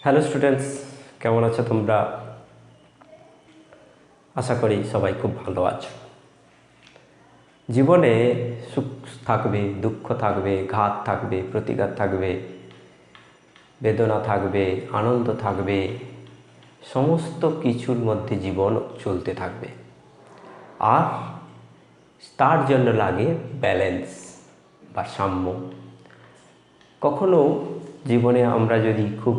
Hello students, কেমন আছো তোমরা? আশা করি সবাই খুব ভালো আছো। জীবনে সুখ থাকবে, দুঃখ থাকবে, ঘাত থাকবে, প্রতিঘাত থাকবে, বেদনা থাকবে, আনন্দ থাকবে, সমস্ত কিছুর মধ্যে জীবন চলতে থাকবে। আর তার জন্য লাগে ব্যালেন্স বা সাম্য। কখনো জীবনে আমরা যদি খুব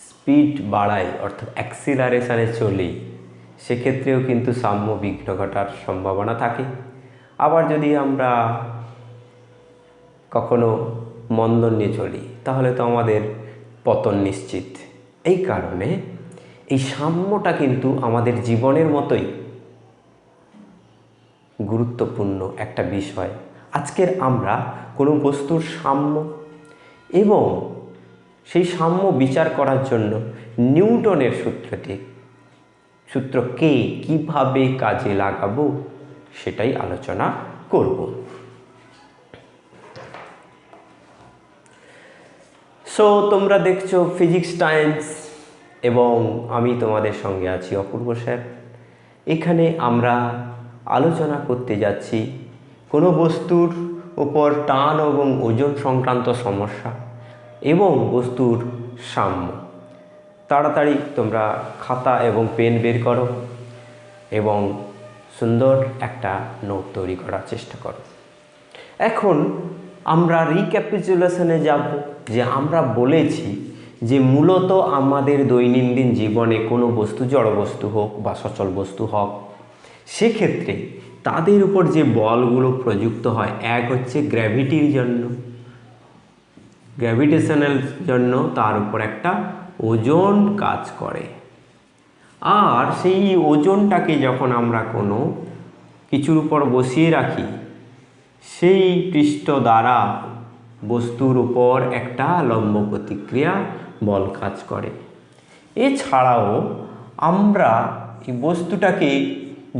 স্পিড বাড়াই, অর্থাৎ অ্যাক্সিলারেশনে চলি, সেক্ষেত্রেও কিন্তু সাম্য বিঘ্ন ঘটার সম্ভাবনা থাকে। আবার যদি আমরা কখনো মন্দন নিয়ে চলি, তাহলে তো আমাদের পতন নিশ্চিত। এই কারণে এই সাম্যটা কিন্তু আমাদের জীবনের মতোই গুরুত্বপূর্ণ একটা বিষয়। আজকের আমরা কোনো বস্তুর সাম্য এবং সেই সাম্য বিচার করার জন্য নিউটনের সূত্রকে কিভাবে কাজে লাগাবো সেটাই আলোচনা করব। সো তোমরা দেখছো ফিজিক্স টাইমস এবং আমি তোমাদের সঙ্গে আছি অপূর্ব স্যার। এখানে আমরা আলোচনা করতে যাচ্ছি কোনো বস্তুর উপর টান এবং ওজন সংক্রান্ত সমস্যা এবং বস্তুর সাম্য। তাড়াতাড়ি তোমরা খাতা এবং পেন বের করো এবং সুন্দর একটা নোট তৈরি করার চেষ্টা করো। এখন আমরা রিক্যাপিচুলেশনে যাব, যে আমরা বলেছি যে মূলত আমাদের দৈনন্দিন জীবনে কোনো বস্তু, জড় বস্তু হোক বা সচল বস্তু হোক, সেক্ষেত্রে তাদের উপর যে বলগুলো প্রযুক্ত হয়, এক হচ্ছে গ্র্যাভিটির জন্য, গ্র্যাভিটেশনাল জন্য তার উপর একটা ওজন কাজ করে। আর সেই ওজনটাকে যখন আমরা কোনো কিছুর উপর বসিয়ে রাখি, সেই পৃষ্ঠ দ্বারা বস্তুর উপর একটা লম্ব প্রতিক্রিয়া বল কাজ করে। এছাড়াও আমরা এই বস্তুটাকে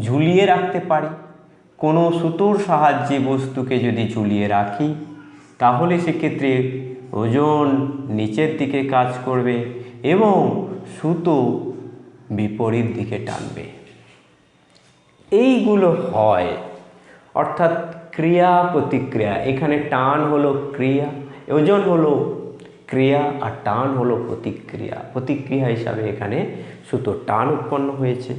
ঝুলিয়ে রাখতে পারি। কোনো সুতোর সাহায্যে বস্তুকে যদি ঝুলিয়ে রাখি, তাহলে সেক্ষেত্রে ওজন নিচের দিকে কাজ করবে এবং সুতো বিপরীত দিকে টানবে। এইগুলো হয়, অর্থাৎ ক্রিয়া প্রতিক্রিয়া। এখানে টান হলো ক্রিয়া, ওজন হলো ক্রিয়া, আর টান হলো প্রতিক্রিয়া। প্রতিক্রিয়া হিসাবে এখানে সুতো টান উৎপন্ন হয়েছে,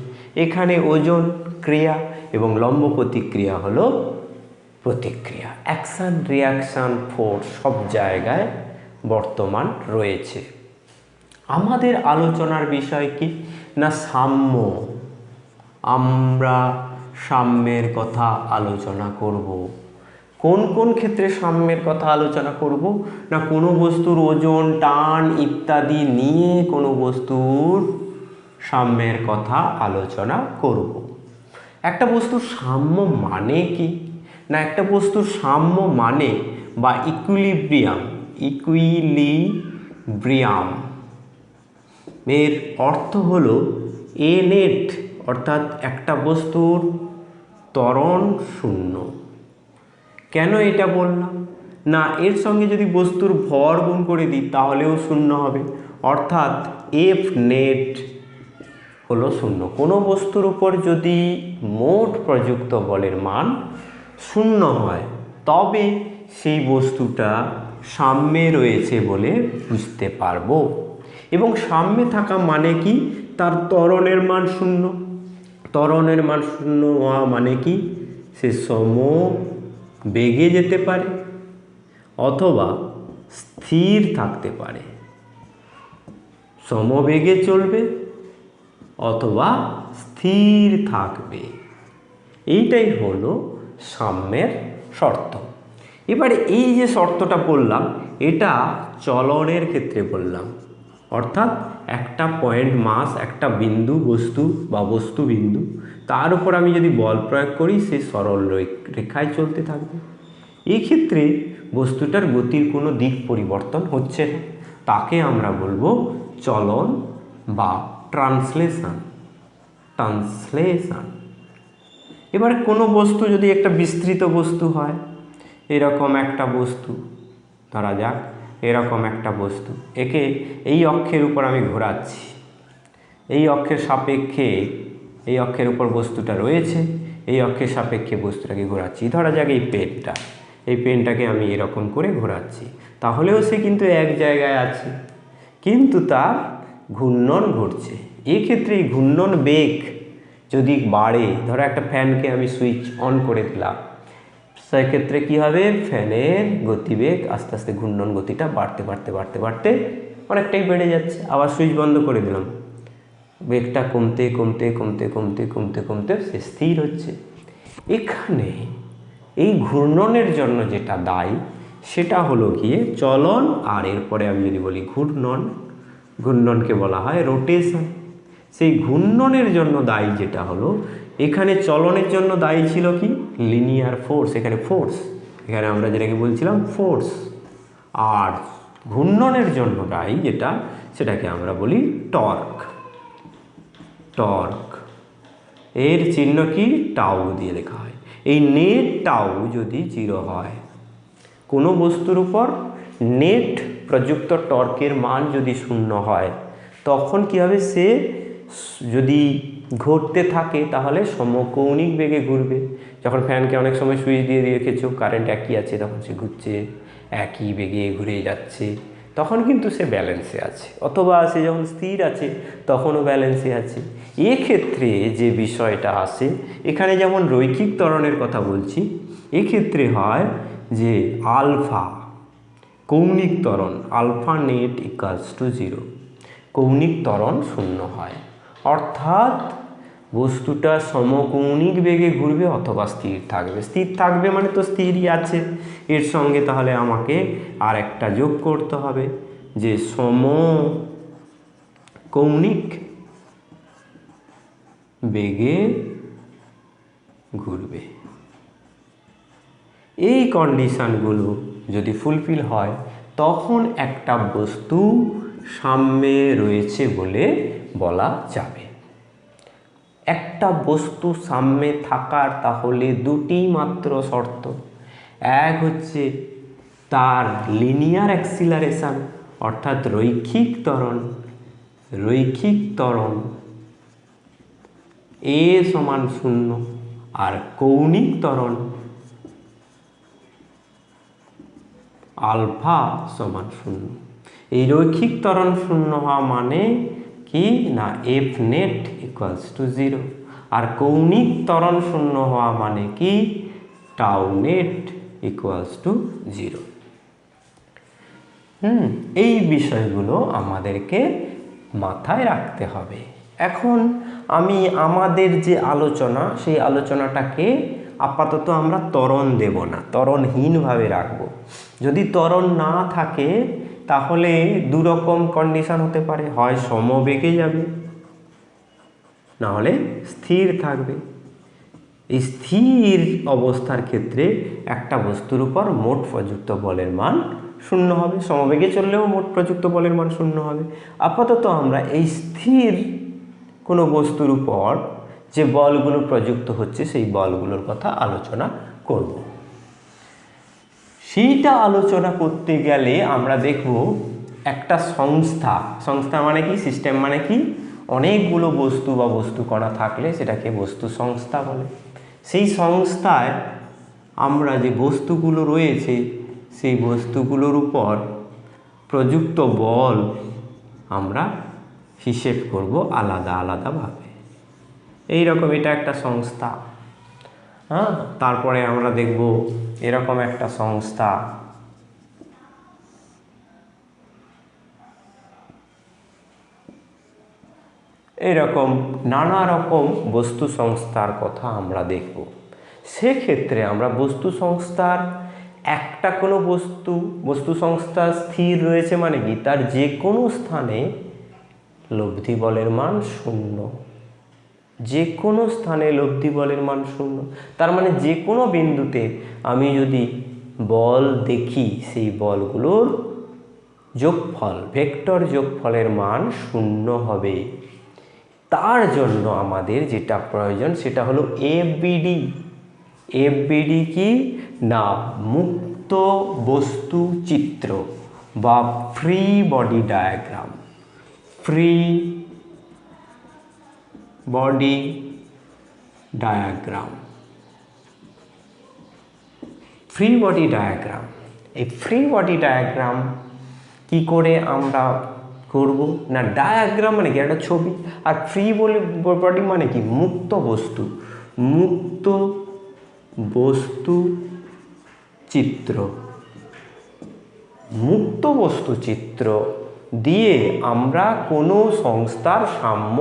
এখানে ওজন ক্রিয়া এবং লম্ব প্রতিক্রিয়া হলো প্রতিক্রিয়া। অ্যাকশান, রিয়াকশান, ফোর্স সব জায়গায় বর্তমান রয়েছে। আমাদের আলোচনার বিষয় কি না সাম্য। আমরা সাম্যের কথা আলোচনা করব। কোন কোন ক্ষেত্রে সাম্যের কথা আলোচনা করব না কোনো বস্তুর ওজন, টান ইত্যাদি নিয়ে কোনো বস্তুর সাম্যের কথা আলোচনা করব। একটা বস্তুর সাম্য মানে কি না, একটা বস্তুর সাম্য মানে বা ইকুইলিব্রিয়াম এর অর্থ হলো এ নেট, অর্থাৎ একটা বস্তুর ত্বরণ শূন্য। কেন এটা বললাম না, এর সঙ্গে যদি বস্তুর ভর গুণ করে দিই তাহলেও শূন্য হবে, অর্থাৎ এফ নেট হলো শূন্য। কোনো বস্তুর উপর যদি মোট প্রযুক্ত বলের মান শূন্য হয়, তবে সেই বস্তুটা সাম্যে রয়েছে বলে বুঝতে পারবো। এবং সাম্যে থাকা মানে কি, তার ত্বরণের মান শূন্য। ত্বরণের মান শূন্য হওয়া মানে কি, সে সম বেগে যেতে পারে অথবা স্থির থাকতে পারে, সমবেগে চলবে অথবা স্থির থাকবে। এইটাই হলো সাম্যের শর্ত। এবারে এই যে শর্তটা বললাম, এটা চলনের ক্ষেত্রে বললাম, অর্থাৎ একটা পয়েন্ট মাস, একটা বিন্দু বস্তু বা বস্তু বিন্দু, তার উপর আমি যদি বল প্রয়োগ করি, সে সরল রেখায় চলতে থাকবে। এই ক্ষেত্রে বস্তুটার গতির কোনো দিক পরিবর্তন হচ্ছে না, তাকে আমরা বলবো চলন বা ট্রান্সলেশন। এবার কোনো বস্তু যদি একটা বিস্তৃত বস্তু হয়, এরকম একটা বস্তু ধরা যাক, এরকম একটা বস্তু, একে এই অক্ষের উপর আমি ঘোরাচ্ছি, এই অক্ষের সাপেক্ষে, এই অক্ষের উপর বস্তুটা রয়েছে, এই অক্ষের সাপেক্ষে বস্তুটাকে ঘোরাচ্ছি। ধরা যাক এই পেনটা, এই পেনটাকে আমি এরকম করে ঘোরাচ্ছি, তাহলেও সে কিন্তু এক জায়গায় আছে, কিন্তু তার ঘূর্ণন ঘটছে। এক্ষেত্রে এই ঘূর্ণন বেগ যদি বাড়ে, ধরো একটা ফ্যানকে আমি সুইচ অন করে দিলাম, সেক্ষেত্রে কী হবে, ফ্যানের গতিবেগ আস্তে আস্তে ঘূর্ণন গতিটা বাড়তে বাড়তে বাড়তে বাড়তে অনেকটাই বেড়ে যাচ্ছে। আবার সুইচ বন্ধ করে দিলাম, বেগটা কমতে কমতে কমতে কমতে কমতে কমতে সে স্থির হচ্ছে। এখানে এই ঘূর্ণনের জন্য যেটা দায়ী সেটা হলো গিয়ে চলন, আর এরপরে আমি যদি বলি ঘূর্ণন, ঘূর্ণনকে বলা হয় রোটেশন। সেই ঘূর্ণনের জন্য দায়ী যেটা হলো, এখানে চলনের জন্য দায়ী ছিল কি, লিনিয়ার ফোর্স, এখানে ফোর্স, এখানে আমরা যেটাকে বলছিলাম ফোর্স। আর ঘূর্ণনের জন্য দায়ী যেটা, সেটাকে আমরা বলি টর্ক। টর্ক এর চিহ্ন কি, টাউ দিয়ে লেখা হয়। এই নেট টাউ যদি 0 হয়, কোনো বস্তুর উপর নেট প্রযুক্ত টর্কের মান যদি 0 হয়, তখন কী হবে, সে যদি ঘুরতে থাকে তাহলে সমকৌণিক বেগে ঘুরবে। যখন ফ্যানকে অনেক সময় সুইচ দিয়ে রেখেছো, কারেন্ট একই আছে, তখন সে ঘুরছে, একই বেগে ঘুরে যাচ্ছে, তখন কিন্তু সে ব্যালেন্সে আছে। অথবা সে যখন স্থির আছে তখনও ব্যালেন্সে আছে। এক্ষেত্রে যে বিষয়টা আসে, এখানে যেমন রৈখিক ত্বরণের কথা বলছি, এক্ষেত্রে হয় যে আলফা কৌণিক ত্বরণ, আলফা নেট ইকুয়ালস টু 0, কৌণিক ত্বরণ 0 হয়, অর্থাৎ বস্তুটা সমকৌণিক বেগে ঘুরবে অথবা স্থির থাকবে। স্থির থাকবে মানে তো স্থিরই আছে, এর সঙ্গে তাহলে আমাকে আর একটা যোগ করতে হবে যে সমকৌণিক বেগে ঘুরবে। এই কন্ডিশনগুলো যদি ফুলফিল হয়, তখন একটা বস্তু সাম্যে রয়েছে বলে বলা যাবে। একটা বস্তু সাম্যে থাকার তাহলে দুটি মাত্র শর্ত, এক হচ্ছে তার লিনিয়ার অ্যাক্সিলারেশন অর্থাৎ রৈখিক ত্বরণ, রৈখিক ত্বরণ এ সমান 0, আর কৌণিক ত্বরণ আলফা সমান 0। এই রৈখিক ত্বরণ 0 হওয়া মানে কি না, এফ নেট ইকুয়ালস টু 0, আর কৌণিক ত্বরণ 0 হওয়া মানে কি, টাউ নেট ইকুয়ালস টু 0। এই বিষয়গুলো আমাদেরকে মাথায় রাখতে হবে। এখন আমি আমাদের যে আলোচনা, সেই আলোচনাটাকে আপাতত আমরা ত্বরণ দেব না, ত্বরণহীনভাবে রাখব। যদি ত্বরণ না থাকে তাহলে দুরকম কন্ডিশন হতে পারে, হয় সমবেগে যাবে, না হলে স্থির থাকবে। এই স্থির অবস্থার ক্ষেত্রে একটা বস্তুর উপর মোট প্রযুক্ত বলের মান 0 হবে, সমবেগে চললেও মোট প্রযুক্ত বলের মান 0 হবে। আপাতত আমরা এই স্থির কোনো বস্তুর উপর যে বলগুলো প্রযুক্ত হচ্ছে সেই বলগুলোর কথা আলোচনা করব। সেইটা আলোচনা করতে গেলে আমরা দেখব একটা সংস্থা, সংস্থা মানে কি, সিস্টেম মানে কি, অনেকগুলো বস্তু বা বস্তু কণা থাকলে সেটাকে বস্তু সংস্থা বলে। সেই সংস্থায় আমরা যে বস্তুগুলো রয়েছে সেই বস্তুগুলোর উপর প্রযুক্ত বল আমরা হিসেব করব আলাদা আলাদাভাবে। এইরকম এটা একটা সংস্থা। তারপরে আমরা দেখব এরকম একটা সংস্থা, এরকম নানা রকম বস্তু সংস্থার কথা আমরা দেখব। সেক্ষেত্রে আমরা বস্তু সংস্থার একটা কোনো বস্তু সংস্থা স্থির রয়েছে মানে কি, তার যে কোনো স্থানে লব্ধি বলের মান 0, যে কোনো স্থানে লব্ধি বলের মান 0। তার মানে যে কোনো বিন্দুতে আমি যদি বল দেখি, সেই বলগুলোর যোগফল, ভেক্টর যোগফলের মান 0 হবে। তার জন্য আমাদের যেটা প্রয়োজন সেটা হলো এফবিডি। এফবিডি কি না, মুক্ত বস্তু চিত্র বা free body diagram. Free body diagram, free body diagram. এই ফ্রি বডি ডায়াগ্রাম কি করে আমরা করব না, ডায়াগ্রাম মানে কি একটা ছবি, আর ফ্রি বডি মানে কি মুক্ত বস্তু, মুক্ত বস্তু চিত্র। মুক্ত বস্তু চিত্র দিয়ে আমরা কোনো সংস্থার সাম্য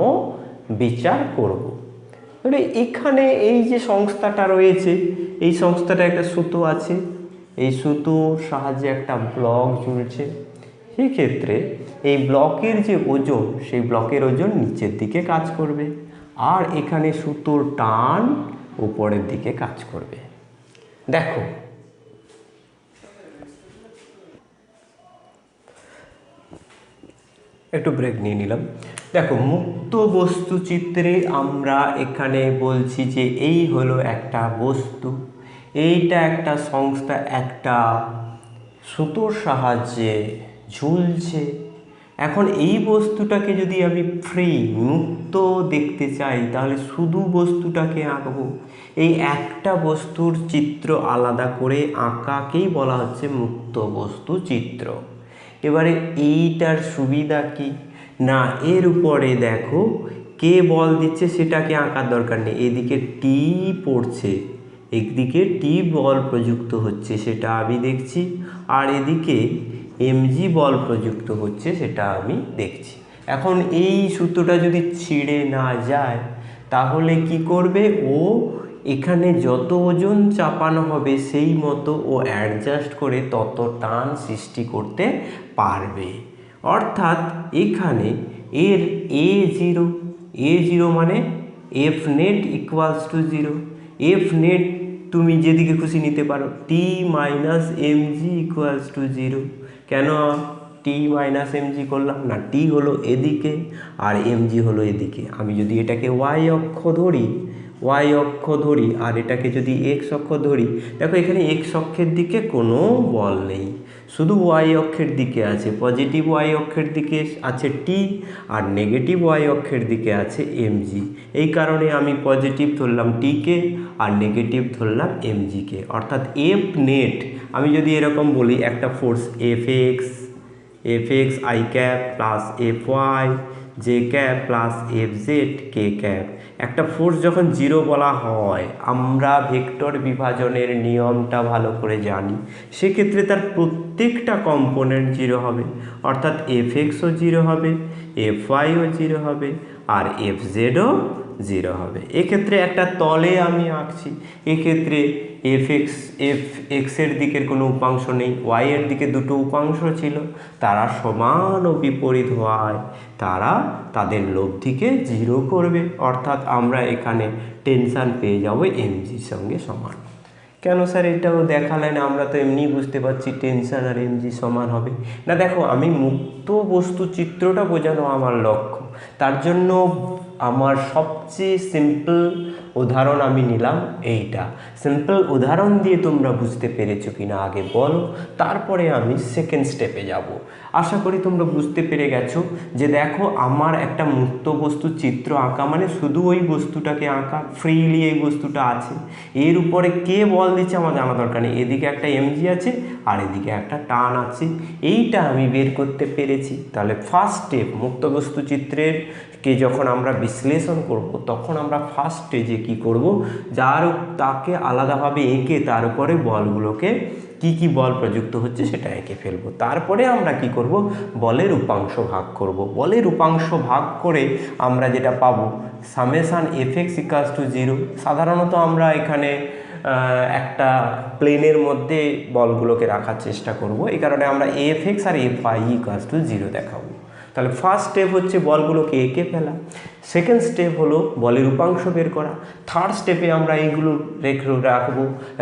বিচার করব। এখানে এই যে সংস্থাটা রয়েছে, এই সংস্থাটা একটা সুতো আছে, এই সুতোর সাহায্যে একটা ব্লক ঝুলছে। সেক্ষেত্রে এই ব্লকের যে ওজন, সেই ব্লকের ওজন নিচের দিকে কাজ করবে, আর এখানে সুতোর টান উপরের দিকে কাজ করবে। দেখো একটু ব্রেক নিয়ে নিলাম। দেখো মুক্ত বস্তু চিত্রে আমরা এখানে বলছি যে এই হলো একটা বস্তু, এইটা একটা সংস্থা একটা সুতোর সাহায্যে ঝুলছে। এখন এই বস্তুটাকে যদি আমি ফ্রি মুক্ত দেখতে চাই তাহলে শুধু বস্তুটাকে আঁকবো। এই একটা বস্তুর চিত্র আলাদা করে আঁকাকেই বলা হচ্ছে মুক্ত বস্তু চিত্র। এবারে এইটার সুবিধা কি না, এর উপরে দেখো কে বল দিচ্ছে সেটাকে আঁকার দরকার নেই, এদিকে টি পড়ছে, একদিকে টি বল প্রযুক্ত হচ্ছে সেটা আমি দেখছি, আর এদিকে এমজি বল প্রযুক্ত হচ্ছে সেটা আমি দেখছি। এখন এই সূত্রটা যদি ছিঁড়ে না যায় তাহলে কি করবে, ও এখানে যত ওজন চাপানো হবে সেই মতো ও অ্যাডজাস্ট করে তত টান সৃষ্টি করতে পারবে। অর্থাৎ এখানে এর এ জিরো মানে F net equals to zero. F net তুমি যেদিকে খুশি নিতে পারো, T minus M G equals to zero. কেন টি মাইনাস এম জি করলাম না, টি হলো এদিকে আর এম জি হলো এদিকে। আমি যদি এটাকে ওয়াই অক্ষ ধরি আর এটাকে যদি এক্স অক্ষ ধরি, দেখো এখানে এক্স অক্ষের দিকে কোনো বল নেই, শুধু ওয়াই অক্ষের দিকে আছে, পজিটিভ ওয়াই অক্ষের দিকে আছে টি আর নেগেটিভ ওয়াই অক্ষের দিকে আছে এমজি। এই কারণে আমি পজিটিভ ধরলাম টিকে আর নেগেটিভ ধরলাম এমজিকে। অর্থাৎ এফ নেট আমি যদি এরকম বলি, একটা force F X I cap plus F Y J cap plus F Z K cap. একটা ফোর্স যখন জিরো বলা হয়, আমরা ভেক্টর বিভাজনের নিয়মটা ভালো করে জানি, সেক্ষেত্রে তার প্রত্যেকটা কম্পোনেন্ট জিরো হবে। অর্থাৎ এফ এক্সও জিরো হবে, এফ ওয়াইও জিরো হবে, আর এফ জেডও জিরো হবে। এক্ষেত্রে একটা তলে আমি আঁকছি, এক্ষেত্রে এফ এক্সের দিকের কোনো উপাংশ নেই, ওয়াইয়ের দিকে দুটো উপাংশ ছিল, তারা সমান ও বিপরীত হওয়ায় তারা তাদের লব্ধিকে জিরো করবে। অর্থাৎ আমরা এখানে টেনশান পেয়ে যাবো এমজির সঙ্গে সমান। কেন স্যার এটাও দেখালেন, আমরা তো এমনি বুঝতে পারছি টেনশান আর এমজি সমান হবে না। দেখো আমি মুক্ত বস্তু চিত্রটা বোঝানো আমার লক্ষ্য, তার জন্য আমার সবচেয়ে সিম্পল উদাহরণ আমি নিলাম এইটা। সিম্পল উদাহরণ দিয়ে তোমরা বুঝতে পেরেছো কিনা আগে বলো, তারপরে আমি সেকেন্ড স্টেপে যাব। আশা করি তোমরা বুঝতে পেরে গেছো যে দেখো আমার একটা মুক্ত বস্তু চিত্র আঁকা মানে শুধু ওই বস্তুটাকে আঁকা, ফ্রিলি এই বস্তুটা আছে, এর উপরে কে বল দিচ্ছে আমার জানা দরকার নেই, এদিকে একটা এমজি আছে আর এদিকে একটা টান আছে, এইটা আমি বের করতে পেরেছি। তাহলে ফার্স্ট স্টেপ মুক্ত বস্তু চিত্রের কে যখন আমরা বিশ্লেষণ করব তখন আমরা ফার্স্ট স্টেজে কি করব, তাকে আলাদাভাবে এঁকে তার উপরে বলগুলোকে কি বল প্রযুক্ত হচ্ছে সেটা এঁকে ফেলবো। তারপরে আমরা কি করব, বলের উপাংশ ভাগ করব। বলের উপাংশ ভাগ করে আমরা যেটা পাবো summation F X equals to zero. সাধারণত আমরা এখানে একটা প্লেনের মধ্যে বলগুলোকে রাখার চেষ্টা করব, এই কারণে আমরা এফ এক্স আর F Y equals to zero দেখাবো। তাহলে ফার্স্ট স্টেপ হচ্ছে বলগুলোকে এঁকে ফেলা, সেকেন্ড স্টেপ হলো বলের উপাংশ বের করা, থার্ড স্টেপে আমরা এইগুলো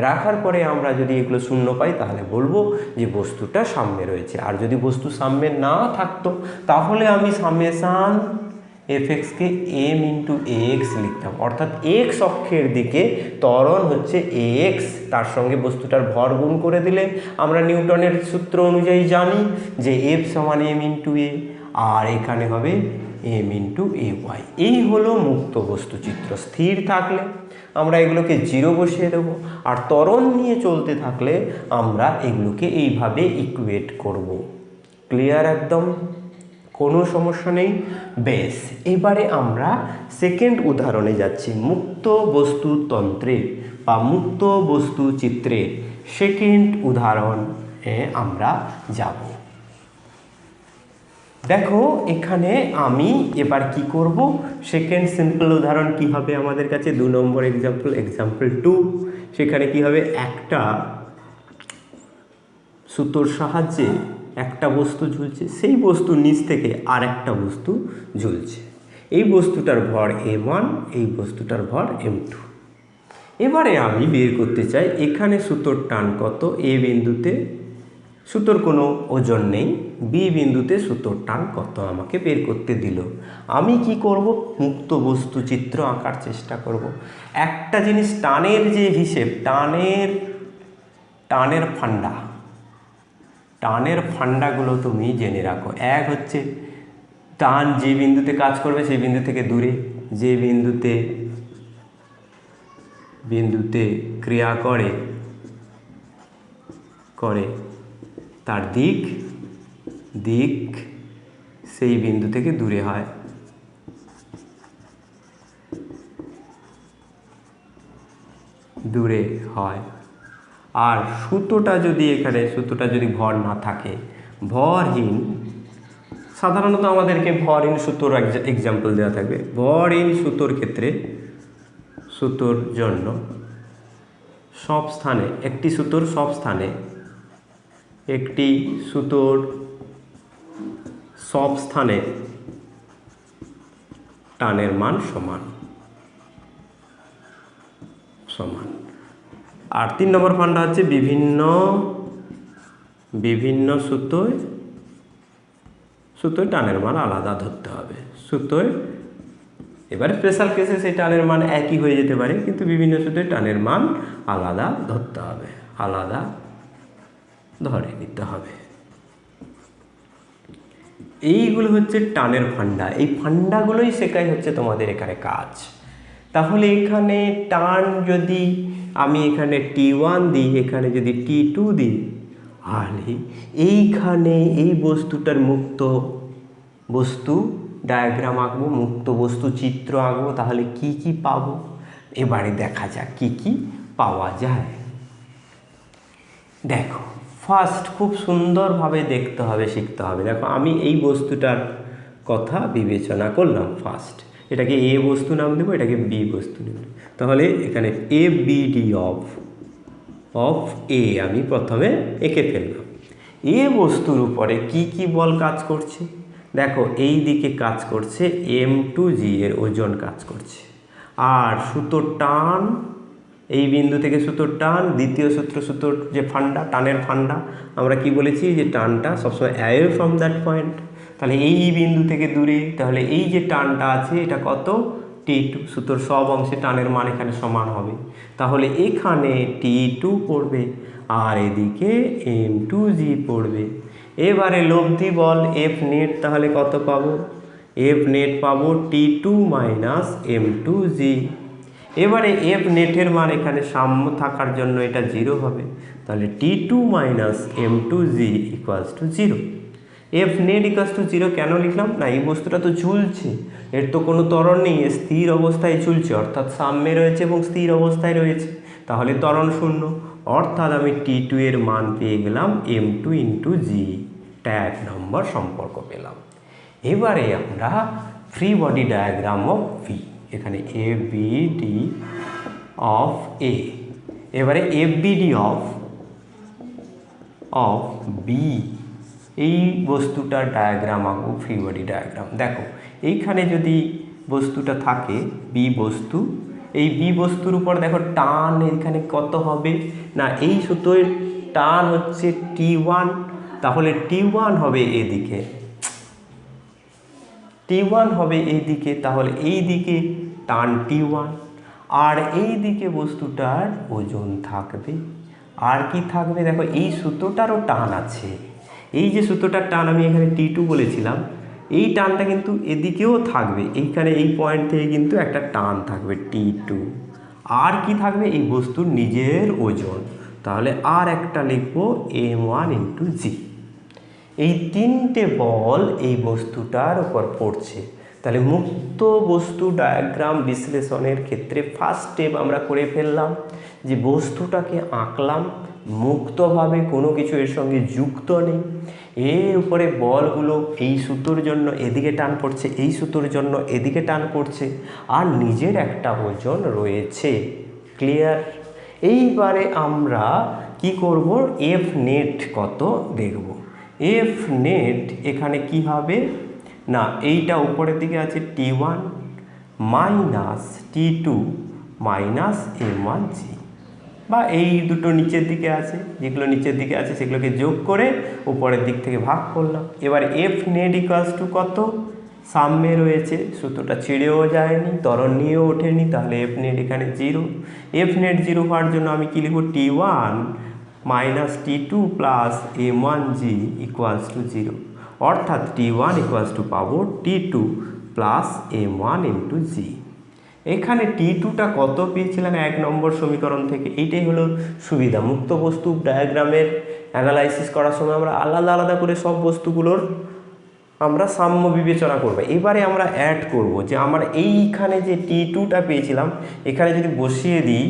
রাখার পরে আমরা যদি এগুলো শূন্য পাই তাহলে বলবো যে বস্তুটা সাম্যে রয়েছে। আর যদি বস্তু সাম্যে না থাকতো তাহলে আমি সামেশান এফএক্সকে এম ইন্টু এক্স লিখতাম, অর্থাৎ এক্স অক্ষের দিকে ত্বরণ হচ্ছে এক্স, তার সঙ্গে বস্তুটার ভর গুণ করে দিলে আমরা নিউটনের সূত্র অনুযায়ী জানি যে এফ সমান এম ইন্টু এ, আর এখানে হবে এম ইন্টু এ ওয়াই। এই হলো মুক্ত বস্তু চিত্র। স্থির থাকলে আমরা এগুলোকে জিরো বসিয়ে দেবো, আর ত্বরণ নিয়ে চলতে থাকলে আমরা এগুলোকে এইভাবে ইকুয়েট করব। ক্লিয়ার একদম? কোনো সমস্যা নেই। বেশ, এবারে আমরা সেকেন্ড উদাহরণে যাচ্ছি। মুক্ত বস্তু তন্ত্রে বা মুক্ত বস্তু চিত্রে সেকেন্ড উদাহরণে আমরা যাব। দেখো এখানে আমি এবার কি করব, সেকেন্ড সিম্পল উদাহরণ কি হবে আমাদের কাছে, 2 নম্বর এক্সাম্পল 2। সেখানে কি হবে, একটা সুতোর সাহায্যে একটা বস্তু ঝুলছে, সেই বস্তুর নিচ থেকে আর একটা বস্তু ঝুলছে। এই বস্তুটার ভর m1, এই বস্তুটার ভর m2। এবারে আমি বের করতে চাই এখানে সুতোর টান কত। এ বিন্দুতে সুতোর কোনো ওজন নেই, বি বিন্দুতে সুতোর টান কত আমাকে বের করতে দিল। আমি কি করব, মুক্ত বস্তু চিত্র আঁকার চেষ্টা করব। একটা জিনিস, টানের যে হিসেব, টানের ফান্ডাগুলো তুমি জেনে রাখো। এক হচ্ছে টান যে বিন্দুতে কাজ করবে সেই বিন্দু থেকে দূরে, যে বিন্দুতে ক্রিয়া করে তার দিক সেই বিন্দু থেকে দূরে হয়। আর সুতোটা যদি ভর না থাকে, ভরহীন, সাধারণত আমাদেরকে ভরহীন সুতোর এক্সাম্পল দেওয়া থাকবে। ভরহীন সুতোর ক্ষেত্রে, সুতোর জন্য সব স্থানে, একটি সুতোর সব স্থানে টানের মান সমান। আর 3 নম্বর ফান্ডা হচ্ছে বিভিন্ন সুতোয় টানের মান আলাদা ধরতে হবে। এবারে স্পেশাল কেসে সেই টানের মান একই হয়ে যেতে পারে, কিন্তু বিভিন্ন সুতোয় টানের মান আলাদা ধরতে হবে, আলাদা ধরে নিতে হবে। এইগুলো হচ্ছে টানের ফান্ডা। এই ফান্ডাগুলোই শেখাই হচ্ছে তোমাদের এখানে কাজ। তাহলে এখানে টান যদি আমি এখানে T1 দিই, এখানে যদি T2 দিই, তাহলে এইখানে এই বস্তুটার মুক্ত বস্তু ডায়াগ্রাম আঁকবো, মুক্ত বস্তু চিত্র আঁকবো। তাহলে কি কি পাবো এবারে দেখা যাক কি কি পাওয়া যায়। দেখো, ফার্স্ট খুব সুন্দরভাবে দেখতে হবে, শিখতে হবে। দেখো আমি এই বস্তুটার কথা বিবেচনা করলাম। ফার্স্ট এটাকে এ বস্তু নাম দেবো, এটাকে বি বস্তু নাম দেবো। তাহলে এখানে এ বি ডি অফ এ আমি প্রথমে এঁকে ফেললাম। এ বস্তুর উপরে কি কি বল কাজ করছে, দেখো এই দিকে কাজ করছে m2g এর ওজন কাজ করছে। আর সুতোর টান, এই বিন্দু থেকে সুতোর টান, দ্বিতীয় সুতোর যে ফান্ডা, টানের ফান্ডা, আমরা কি বলেছি যে টানটা সবসময় অ্যাওয়ে ফ্রম দ্যাট পয়েন্ট। তাহলে এই বিন্দু থেকে দূরে, তাহলে এই যে টানটা আছে এটা কত, T2। সুতোর সব অংশে টানের মান এখানে সমান হবে। তাহলে এখানে T2 পড়বে আর এদিকে m2g পড়বে। এবারে লব্ধি বল F নেট, তাহলে কত পাবো, F নেট পাবো T2 মাইনাস m2g। এবারে F নেটের মান এখানে সাম্য থাকার জন্য এটা 0 হবে, তাহলে T2 minus m2g equals to 0। F net equals to 0 কেন লিখলাম না, এই বস্তুটা তো ঝুলছে, এর তো কোনো ত্বরণ নেই, স্থির অবস্থায় ঝুলছে, অর্থাৎ সাম্যে রয়েছে এবং স্থির অবস্থায় রয়েছে, তাহলে ত্বরণ শূন্য। অর্থাৎ আমি T2 এর মান পেয়ে গেলাম m2 ইন্টু জি। 1 নম্বর সম্পর্ক পেলাম। এবারে আমরা free body diagram of V, এখানে A B D of A, এবারে F B D of B, এই বস্তুটার ডায়াগ্রাম আঁকবো, ফ্রি বডি ডায়াগ্রাম। দেখো এইখানে যদি বস্তুটা থাকে বি বস্তু, এই বি বস্তুর উপর দেখো টান এখানে কত হবে না, এই সুতোর টান হচ্ছে T1, তাহলে T1 হবে এদিকে, T1 হবে এই দিকে, তাহলে এই দিকে টান T1, আর এই দিকে বস্তুটার ওজন থাকবে। আর কি থাকবে দেখো, এই সুতোটারও টান আছে, এই যে সুতোটার টান আমি এখানে T2 বলেছিলাম, এই টানটা কিন্তু এদিকেও থাকবে, এইখানে এই পয়েন্ট থেকে কিন্তু একটা টান থাকবে T2। আর কি থাকবে, এই বস্তুর নিজের ওজন, তাহলে আর একটা লিখবো M1 × G। এই তিনটে বল এই বস্তুটার উপর পড়ছে। তাহলে মুক্ত বস্তু ডায়াগ্রাম বিশ্লেষণের ক্ষেত্রে ফার্স্ট স্টেপ আমরা করে ফেললাম, যে বস্তুটাকে আঁকলাম মুক্তভাবে, কোনো কিছু এর সঙ্গে যুক্ত নেই। এর উপরে বলগুলো এই সুতোর জন্য এদিকে টান পড়ছে, এই সুতোর জন্য এদিকে টান পড়ছে, আর নিজের একটা ওজন রয়েছে। ক্লিয়ার? এইবারে আমরা কি করব, এফ নেট কত দেখব। এফ নেট এখানে কি হবে না, এইটা উপরের দিকে আছে T1 minus T2 minus M1G, বা এই দুটো নিচের দিকে আছে, যেগুলো নিচের দিকে আছে সেগুলোকে যোগ করে উপরের দিক থেকে ভাগ করলাম। এবার এফ নেট ইকুয়ালস টু কত, সামনে রয়েছে, সুতোটা ছিঁড়েও যায়নি, ত্বরণ নিয়েও ওঠেনি, তাহলে এফ নেট এখানে 0। এফ নেট 0 হওয়ার জন্য আমি কি লিখব, T1 minus T2 plus M1G equals to 0, অর্থাৎ T1 ইকুয়ালস টু পাবো T2 প্লাস M1 × G। এখানে T2টা কত পেয়েছিলাম 1 নম্বর সমীকরণ থেকে। এইটাই হলো সুবিধা, মুক্ত বস্তু ডায়াগ্রামের অ্যানালাইসিস করার সময় আমরা আলাদা আলাদা করে সব বস্তুগুলোর আমরা সাম্য বিবেচনা করব। এবারে আমরা অ্যাড করব, যে আমরা এইখানে যে T2টা পেয়েছিলাম এখানে যদি বসিয়ে দিই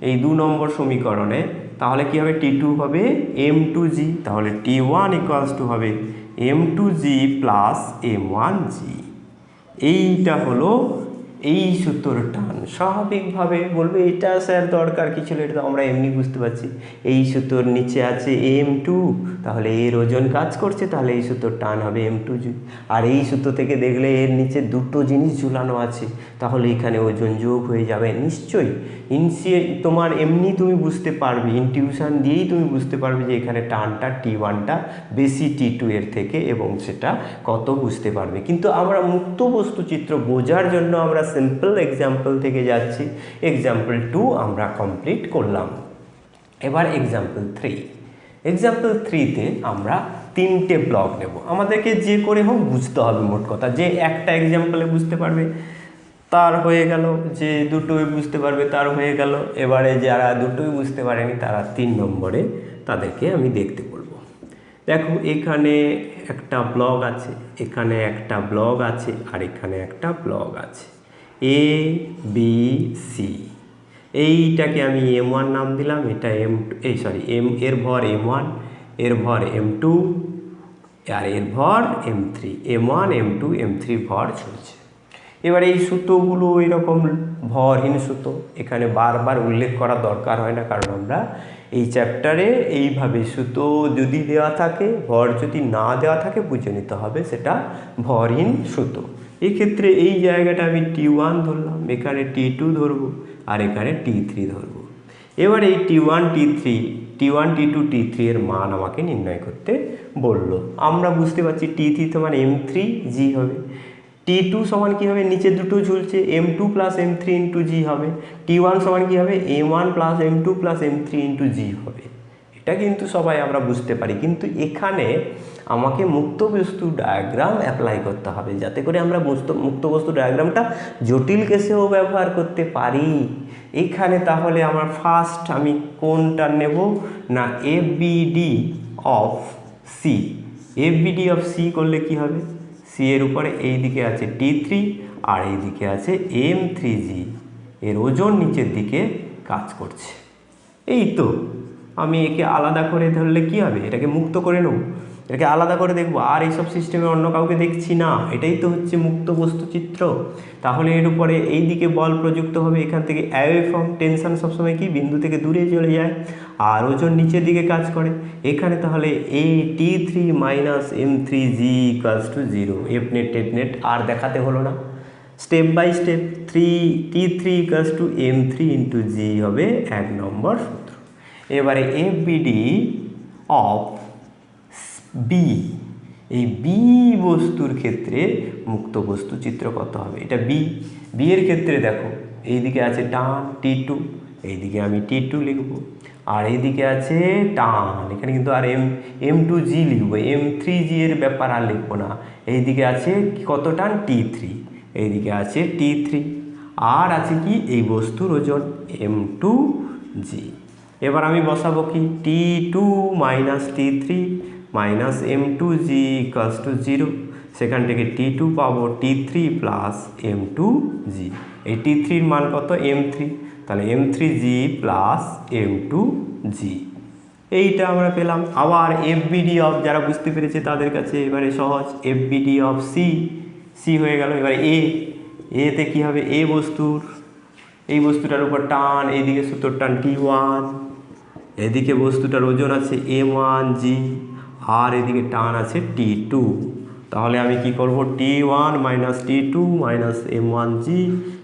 এই 2 নম্বর সমীকরণে, তাহলে কি হবে, T2 হবে M2G, তাহলে T1 ইকুয়ালস টু হবে M2G প্লাস M1G। এইটা হলো এই সূত্র টান। স্বাভাবিকভাবে বলবে এটা স্যার দরকার কি ছিল, এটা তো আমরা এমনি বুঝতে পারছি। এই সূত্রর নিচে আছে M2, তাহলে এর ওজন কাজ করছে, তাহলে এই সূত্র টান হবে M2G। আর এই সূত্র থেকে দেখলে এর নিচে দুটো জিনিস ঝুলানো আছে, তাহলে এখানে ওজন যোগ হয়ে যাবে নিশ্চয়ই। তোমার এমনি তুমি বুঝতে পারবে, ইনটিউশন দিয়েই তুমি বুঝতে পারবে যে এখানে টানটা T1টা বেশি T2 এর থেকে, এবং সেটা কত বুঝতে পারবে। কিন্তু আমরা মুক্ত বস্তু চিত্র বোঝার জন্য আমরা সিম্পল এক্সাম্পল থেকে যাচ্ছি। এক্সাম্পল 2 আমরা কমপ্লিট করলাম। এবার এক্সাম্পল 3। এক্সাম্পল 3তে আমরা 3টে ব্লক নেব। আমাদেরকে যে করে হোক বুঝতে হবে, মোট কথা যে একটা এক্সাম্পলে বুঝতে পারবে তার হয়ে গেল, যে দুটোই বুঝতে পারবে তার হয়ে গেল। এবারে যারা দুটোই বুঝতে পারেনি তারা 3 নম্বরে তাদেরকে আমি দেখতে বলবো। দেখো এখানে একটা ব্লক আছে, এখানে একটা ব্লক আছে, আর এখানে একটা ব্লক আছে, A B C। এইটাকে আমি M1 নাম দিলাম, এটা M এর ভর M1, এর ভর M2, আর এর ভর M3। M1 M2 M3 ভর চলছে। এবার এই সুতোগুলো এরকম ভরহীন সুতো, এখানে বারবার উল্লেখ করা দরকার হয় না, কারণ আমরা এই চ্যাপ্টারে এইভাবে সুতো যদি দেওয়া থাকে, ভর যদি না দেওয়া থাকে বুঝে নিতে হবে সেটা ভরহীন সুতো। এক্ষেত্রে এই জায়গাটা আমি T1 ধরলাম, এখানে T2 ধরবো, আর এখানে T3 ধরবো। এবার এই T1 T2 T3 এর মান আমাকে নির্ণয় করতে বললো। আমরা বুঝতে পারছি T3 সমান M3G হবে, T2 সমান কী হবে, নিচে দুটো ঝুলছে, M2 প্লাস M3 × G হবে। T1 সমান কী হবে, M1 plus M2 plus M3 × G হবে। এটা কিন্তু সবাই আমরা বুঝতে পারি, কিন্তু এখানে আমাকে মুক্ত বস্তু ডায়াগ্রাম অ্যাপ্লাই করতে হবে, যাতে করে আমরা মুক্ত বস্তু ডায়াগ্রামটা জটিল কেসেও ব্যবহার করতে পারি। এখানে তাহলে আমার ফার্স্ট আমি কোনটা নেব না, FBD of C। FBD of C করলে কি হবে, C এর উপরে এই দিকে আছে T3 আর এই দিকে আছে M3G, এর ওজন নিচের দিকে কাজ করছে। এই তো আমি একে আলাদা করে ধরলে কি হবে, এটাকে মুক্ত করে নেব, এটাকে আলাদা করে দেখব, আর এইসব সিস্টেমে অন্য কাউকে দেখছি না। এটাই তো হচ্ছে মুক্ত বস্তু চিত্র। তাহলে এর উপরে এই দিকে বল প্রযুক্ত হবে, এখান থেকে অ্যাওয়ে ফ্রম, টেনশন সবসময় কি বিন্দু থেকে দূরে চলে যায়, আর ওজন নিচের দিকে কাজ করে। এখানে তাহলে এই T3 minus M3G equals to 0। F net টেট নেট আর দেখাতে হলো না, step by step T3 equals to M3 × G হবে 1 নম্বর সূত্র। এবারে FBD অফ B, এই বি বস্তুর ক্ষেত্রে মুক্ত বস্তু চিত্র কত হবে? এটা বি এর ক্ষেত্রে দেখো এইদিকে আছে টান T2, এইদিকে আমি T2 লিখব, আর এইদিকে আছে টান, এখানে কিন্তু আর M2G লিখবো, M3G এর ব্যাপার আর লিখবো না। এইদিকে আছে কত টান? T3, এইদিকে আছে T3, আর আছে কি এই বস্তুর ওজন M2G। এবার আমি বসাবো কি T2 minus T3 minus M2G equals to 0, সেখান থেকে T2 পাবো T3 প্লাস M2G, এই T3-র মান কত? M3, তাহলে M3G প্লাস M2G, এইটা আমরা পেলাম। আবার FBD অফ, যারা বুঝতে পেরেছে তাদের কাছে এবারে সহজ, FBD অফ সি হয়ে গেল। এবারে এতে কি হবে? এই বস্তুটার উপর টান, এইদিকে সুতোর টান T1, এদিকে বস্তুটার ওজন আছে M1G, আর এদিকে টান আছে T2। তাহলে আমি কি করব? T1 minus T2 minus M1G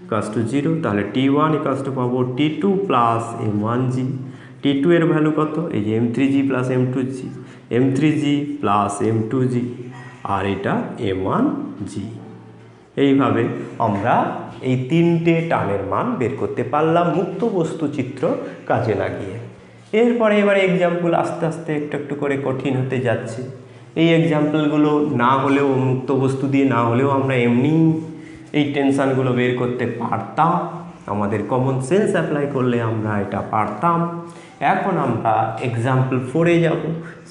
equals to 0, তাহলে T1 ইকুয়ালস টু পাবো T2 প্লাস M1G। T2 এর ভ্যালু কত? এই যে M3G plus M2G, M3G plus M2G, আর এটা M1G। এইভাবে আমরা এই তিনটে টানের মান বের করতে পারলাম মুক্ত বস্তু চিত্র কাজে লাগিয়ে। এরপরে এবার এক্সাম্পল আস্তে আস্তে একটু একটু করে কঠিন হতে যাচ্ছে। এই এক্সাম্পলগুলো না হলেও, মুক্ত বস্তু দিয়ে না হলেও আমরা এমনি এই টেনশানগুলো বের করতে পারতাম, আমাদের কমন সেন্স অ্যাপ্লাই করলে আমরা এটা পারতাম। এখন আমরা এক্সাম্পল 4-এ যাব,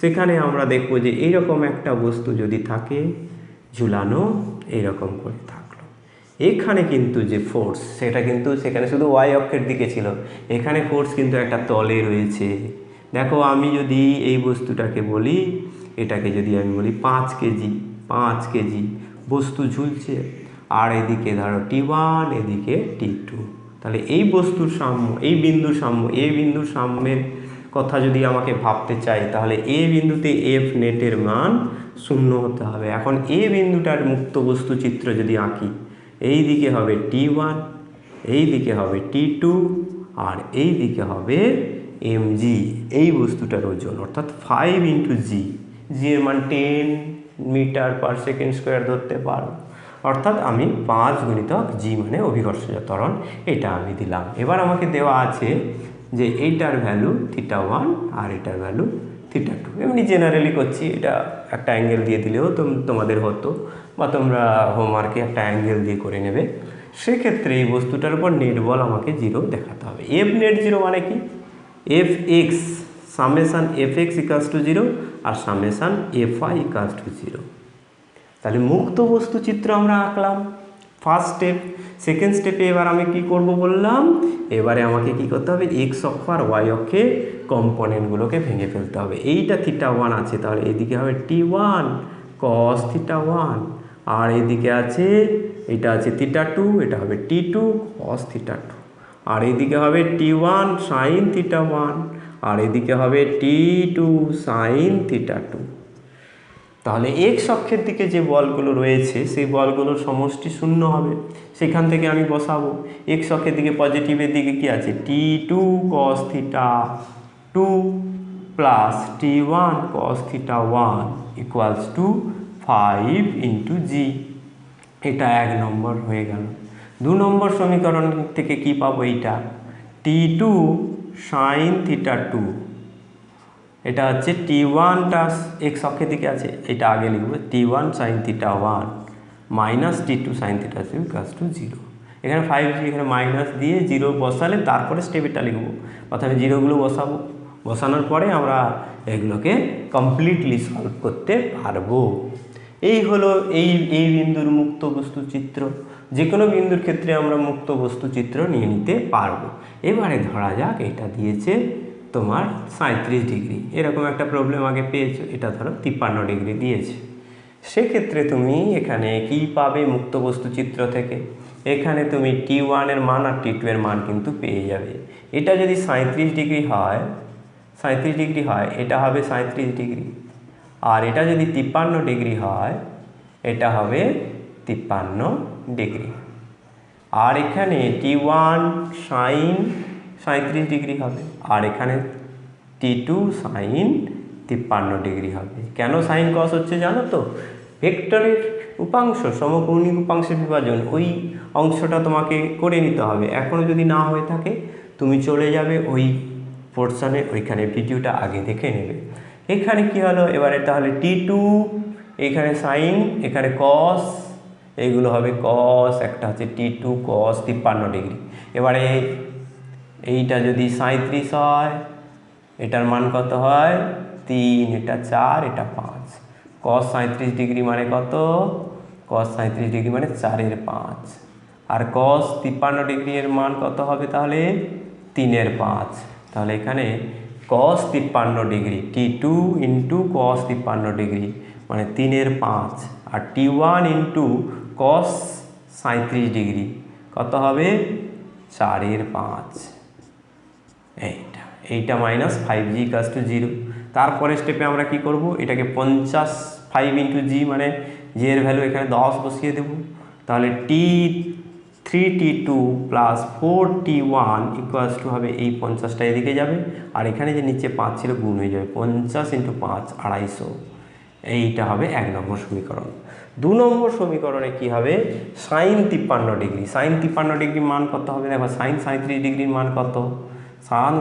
সেখানে আমরা দেখব যে এইরকম একটা বস্তু যদি থাকে ঝুলানো এইরকম করে থাকলো, এখানে কিন্তু যে ফোর্স সেটা কিন্তু সেখানে শুধু ওয়াই অক্ষের দিকে ছিল, এখানে ফোর্স কিন্তু একটা তলে রয়েছে। দেখো আমি যদি এই বস্তুটাকে বলি, এটাকে যদি আমি বলি 5 কেজি বস্তু ঝুলছে, আর এদিকে ধরো T1, এদিকে T2, তাহলে এই বস্তুর সাম্য, এই বিন্দুর সাম্যের কথা যদি আমাকে ভাবতে চাই, তাহলে এ বিন্দুতে এফ নেটের মান 0 হতে হবে। এখন এ বিন্দুটার মুক্ত বস্তু চিত্র যদি আঁকি, এই দিকে হবে T1, এই দিকে হবে T2, আর এই দিকে হবে mg, এই বস্তুটার ওজন অর্থাৎ 5 ইন্টু জি, এর মান 10 মিটার পার সেকেন্ড স্কোয়ার ধরতে পারো, অর্থাৎ আমি 5 গুণিতক জি মানে অভিকর্ষজ ত্বরণ, এটা আমি দিলাম। এবার আমাকে দেওয়া আছে যে এইটার ভ্যালু θ1 আর এটার ভ্যালু θ2, এমনি জেনারেলি করছি, এটা একটা অ্যাঙ্গেল দিয়ে দিলেও তোমাদের হতো, বা তোমরা হোমওয়ার্কে একটা অ্যাঙ্গেল দিয়ে করে নেবে। সেক্ষেত্রে এই বস্তুটার উপর নেট বল আমাকে 0 দেখাতে হবে। এফ নেট 0 মানে কি? F X summation F X equals to 0 আর summation F I equals to 0। তাহলে মুক্ত বস্তু চিত্র আমরা আঁকলাম ফার্স্ট স্টেপ। সেকেন্ড স্টেপে এবার আমি কি করব বললাম, এবারে আমাকে কি করতে হবে? এক্স অক্ষ আর ওয়াই অক্ষে কম্পোনেন্টগুলোকে ভেঙে ফেলতে হবে। এইটা θ1 আছে, তাহলে এদিকে হবে T1 cos θ1, আর এদিকে আছে এটা আছে θ2, এটা হবে T2 cos θ2, আর এদিকে হবে T1 sin θ1, আর এদিকে হবে T2 sin θ2। তাহলে এক্স অক্ষের দিকে যে বলগুলো রয়েছে সেই বলগুলোর সমষ্টি 0 হবে, সেখান থেকে আমি বসাবো। এক্স অক্ষের দিকে পজিটিভের দিকে কি আছে? T2 cos θ2 plus T1 cos θ1 equals to 5 into G, এটা 1 নম্বর হয়ে গেল। 2 নম্বর সমীকরণ থেকে কি পাবো? এইটা T2 sin θ2, এটা হচ্ছে T1টা এক্স অক্ষের দিকে আছে, এটা আগে লিখব, T1 sin θ1 minus T2 sin θ2 equals to 0। এখানে 5G, এখানে মাইনাস দিয়ে 0 বসালে তারপরে স্টেপটা লিখব, প্রথমে জিরোগুলো বসাবো, বসানোর পরে আমরা এগুলোকে কমপ্লিটলি সলভ করতে পারবো। এই হলো এই বিন্দুর মুক্ত বস্তু চিত্র। যে কোনো বিন্দুর ক্ষেত্রে আমরা মুক্ত বস্তু চিত্র নিয়ে নিতে পারবো। এবারে ধরা যাক এটা দিয়েছে তোমার 37 ডিগ্রি, এরকম একটা প্রবলেম আগে পেয়েছো, এটা ধরো 53 ডিগ্রি দিয়েছে। সেক্ষেত্রে তুমি এখানে কি পাবে মুক্ত বস্তু চিত্র থেকে? এখানে তুমি T1 এর মান আর T2 এর মান কিন্তু পেয়ে যাবে। এটা যদি 37 ডিগ্রি হয়, 37 ডিগ্রি হয়, এটা হবে 37 ডিগ্রি, আর এটা যদি 53 ডিগ্রি হয়, এটা হবে 53 ডিগ্রি, আর এখানে T1 sin 37 ডিগ্রি হবে, আর এখানে T2 sin 53 ডিগ্রি হবে। কেন সাইন কস হচ্ছে জানো তো? ভেক্টরের উপাংশ সমকৌণিক উপাংশের বিভাজন, ওই অংশটা তোমাকে করে নিতে হবে। এখনও যদি না হয়ে থাকে তুমি চলে যাবে ওই পোর্শনে, ওইখানে ভিডিওটা আগে দেখে নেবে। এখানে কি হলো এবারে, তাহলে T2, এখানে সাইন, এখানে কস, এইগুলো হবে কস, একটা হচ্ছে T2 কস 53 ডিগ্রি। এবারে এইটা যদি 37 হয়, এটার মান কত হয় 3, এটা 4, এটা 5। কস 37 ডিগ্রি মানে কত? কস 37 ডিগ্রি মানে 4/5। আর কস 53 ডিগ্রি এর মান কত হবে তাহলে? 3/5। তাহলে এখানে কস 53 degree, T2 into cos 53 degree মানে 3/5, আর T1 ইন্টু কস 37 ডিগ্রি কত হবে? 4/5। এইটা মাইনাস 5g = 0। তারপরে স্টেপে আমরা কি করব, এটাকে 50 5 ইন্টু জি মানে জি এর ভ্যালু এখানে 10 বসিয়ে দেব। তাহলে T3T2 প্লাস 4T1 = হবে এই 50টা এদিকে যাবে, আর এখানে যে নিচে 5 ছিল গুণ হয়ে যাবে, 50 ইন্টু 5 250। এইটা হবে 1 নম্বর সমীকরণ। 2 নম্বর সমীকরণে কি হবে? Sign 53 degree. সাইন 53 ডিগ্রির মান কত হবে? দেখো সাইন 37 ডিগ্রির মান কত? সাইন